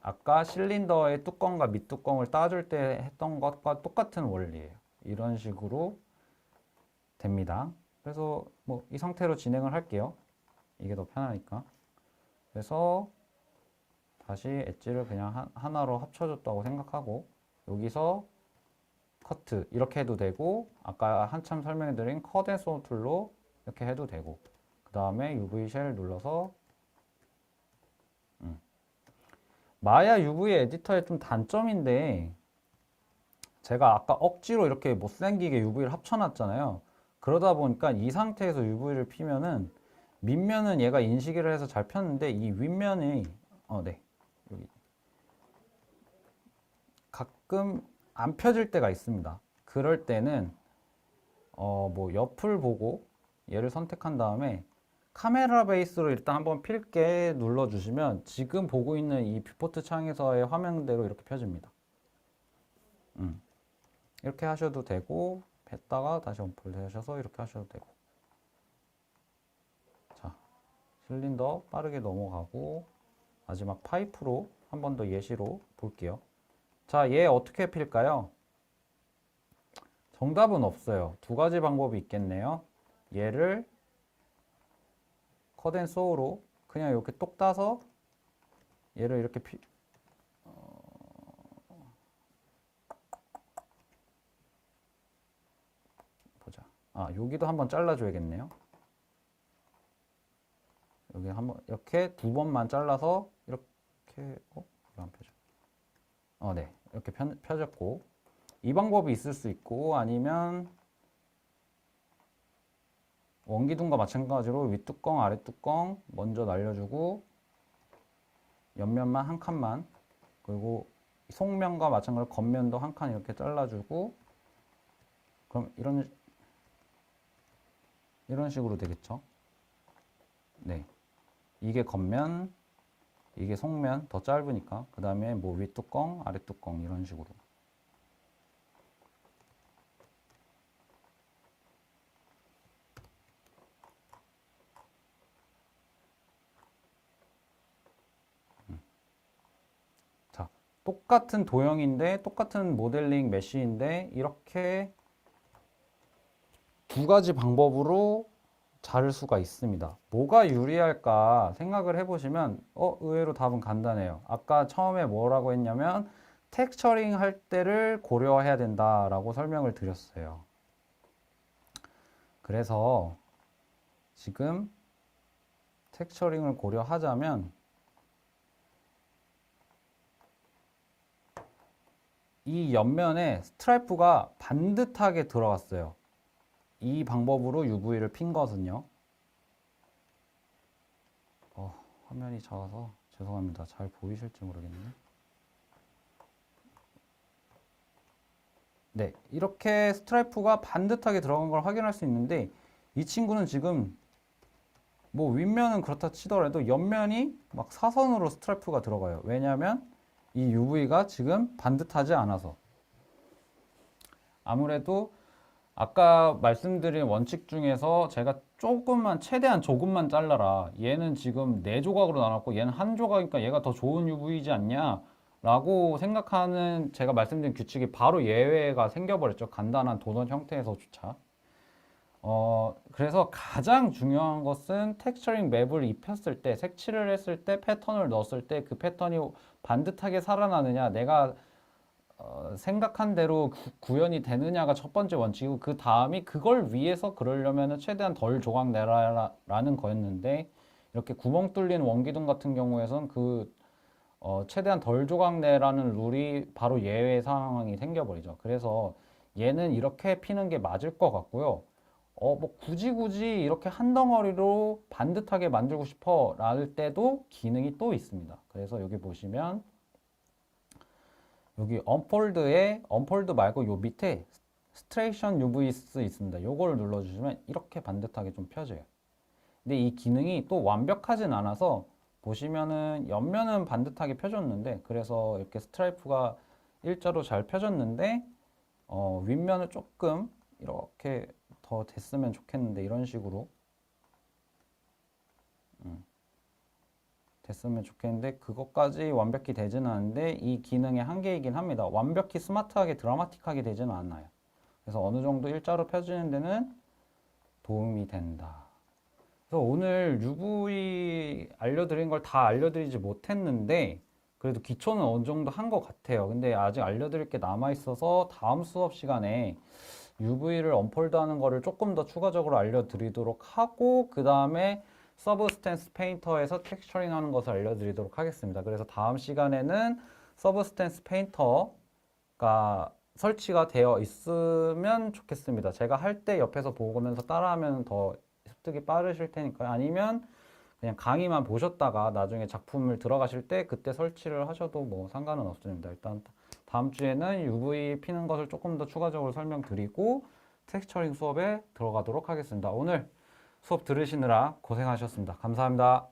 아까 실린더의 뚜껑과 밑뚜껑을 따줄 때 했던 것과 똑같은 원리예요. 이런 식으로 됩니다. 그래서 뭐 이 상태로 진행을 할게요. 이게 더 편하니까. 그래서 다시 엣지를 그냥 하나로 합쳐줬다고 생각하고 여기서 커트 이렇게 해도 되고 아까 한참 설명해드린 컷 앤 소우 툴로 이렇게 해도 되고 그 다음에 UV 쉘 눌러서 마야 UV 에디터의 좀 단점인데 제가 아까 억지로 이렇게 못생기게 UV를 합쳐놨잖아요. 그러다 보니까 이 상태에서 UV를 피면은 밑면은 얘가 인식을 해서 잘 폈는데 이 윗면이 네 여기 가끔 안 펴질 때가 있습니다. 그럴 때는 뭐 옆을 보고 얘를 선택한 다음에 카메라 베이스로 일단 한번 필게 눌러주시면 지금 보고 있는 이 뷰포트 창에서의 화면대로 이렇게 펴집니다. 이렇게 하셔도 되고 뺐다가 다시 언폴드 하셔서 이렇게 하셔도 되고 자 실린더 빠르게 넘어가고 마지막 파이프로 한 번 더 예시로 볼게요. 자, 얘 어떻게 필까요? 정답은 없어요. 두 가지 방법이 있겠네요. 얘를 컷 앤 소우로 그냥 이렇게 똑 따서 얘를 이렇게 보자. 여기도 한번 잘라줘야겠네요. 여기 한번 이렇게 두 번만 잘라서 이렇게 이거 안 펴져. 네, 이렇게 펴졌고 이 방법이 있을 수 있고 아니면 원기둥과 마찬가지로 윗뚜껑, 아랫뚜껑 먼저 날려주고 옆면만 한 칸만 그리고 속면과 마찬가지로 겉면도 한 칸 이렇게 잘라주고 그럼 이런 식으로 되겠죠. 네, 이게 겉면, 이게 속면 더 짧으니까 그 다음에 뭐 윗뚜껑, 아랫뚜껑 이런 식으로. 자, 똑같은 도형인데 똑같은 모델링 메쉬인데 이렇게 두 가지 방법으로 자를 수가 있습니다. 뭐가 유리할까 생각을 해보시면 의외로 답은 간단해요. 아까 처음에 뭐라고 했냐면 텍스처링 할 때를 고려해야 된다라고 설명을 드렸어요. 그래서 지금 텍스처링을 고려하자면 이 옆면에 스트라이프가 반듯하게 들어갔어요. 이 방법으로 UV를 핀 것은요. 화면이 작아서 죄송합니다. 잘 보이실지 모르겠네. 네, 이렇게 스트라이프가 반듯하게 들어간 걸 확인할 수 있는데 이 친구는 지금 뭐 윗면은 그렇다 치더라도 옆면이 막 사선으로 스트라이프가 들어가요. 왜냐하면 이 UV가 지금 반듯하지 않아서. 아무래도 아까 말씀드린 원칙 중에서 제가 최대한 조금만 잘라라. 얘는 지금 4조각으로 나눴고 얘는 한 조각이니까 얘가 더 좋은 UV이지 않냐? 라고 생각하는 제가 말씀드린 규칙이 바로 예외가 생겨버렸죠. 간단한 도넛 형태에서조차. 그래서 가장 중요한 것은 텍스처링 맵을 입혔을 때, 색칠을 했을 때, 패턴을 넣었을 때 그 패턴이 반듯하게 살아나느냐, 내가 생각한 대로 구현이 되느냐가 첫 번째 원칙이고 그 다음이 그걸 위해서 그러려면 최대한 덜 조각 내라라는 거였는데 이렇게 구멍 뚫린 원기둥 같은 경우에선 최대한 덜 조각 내라는 룰이 바로 예외 상황이 생겨버리죠. 그래서 얘는 이렇게 피는 게 맞을 것 같고요. 뭐 굳이 이렇게 한 덩어리로 반듯하게 만들고 싶어 랄 때도 기능이 또 있습니다. 그래서 여기 보시면 여기 언폴드 말고 요 밑에 스트레이션 UV스 있습니다. 요거를 눌러주시면 이렇게 반듯하게 좀 펴져요. 근데 이 기능이 또 완벽하진 않아서 보시면은 옆면은 반듯하게 펴졌는데, 그래서 이렇게 스트라이프가 일자로 잘 펴졌는데 윗면은 조금 이렇게 더 됐으면 좋겠는데, 이런 식으로 됐으면 좋겠는데 그것까지 완벽히 되지는 않는데 이 기능의 한계이긴 합니다. 완벽히 스마트하게 드라마틱하게 되지는 않아요. 그래서 어느 정도 일자로 펴지는 데는 도움이 된다. 그래서 오늘 UV 알려드린 걸 다 알려드리지 못했는데 그래도 기초는 어느 정도 한 것 같아요. 근데 아직 알려드릴 게 남아 있어서 다음 수업 시간에 UV를 언폴드 하는 거를 조금 더 추가적으로 알려드리도록 하고, 그 다음에 서브스탠스 페인터에서 텍스처링 하는 것을 알려드리도록 하겠습니다. 그래서 다음 시간에는 서브스탠스 페인터가 설치가 되어 있으면 좋겠습니다. 제가 할 때 옆에서 보면서 따라하면 더 습득이 빠르실 테니까요. 아니면 그냥 강의만 보셨다가 나중에 작품을 들어가실 때 그때 설치를 하셔도 뭐 상관은 없습니다. 일단 다음 주에는 UV 피는 것을 조금 더 추가적으로 설명드리고 텍스처링 수업에 들어가도록 하겠습니다. 오늘 수업 들으시느라 고생하셨습니다. 감사합니다.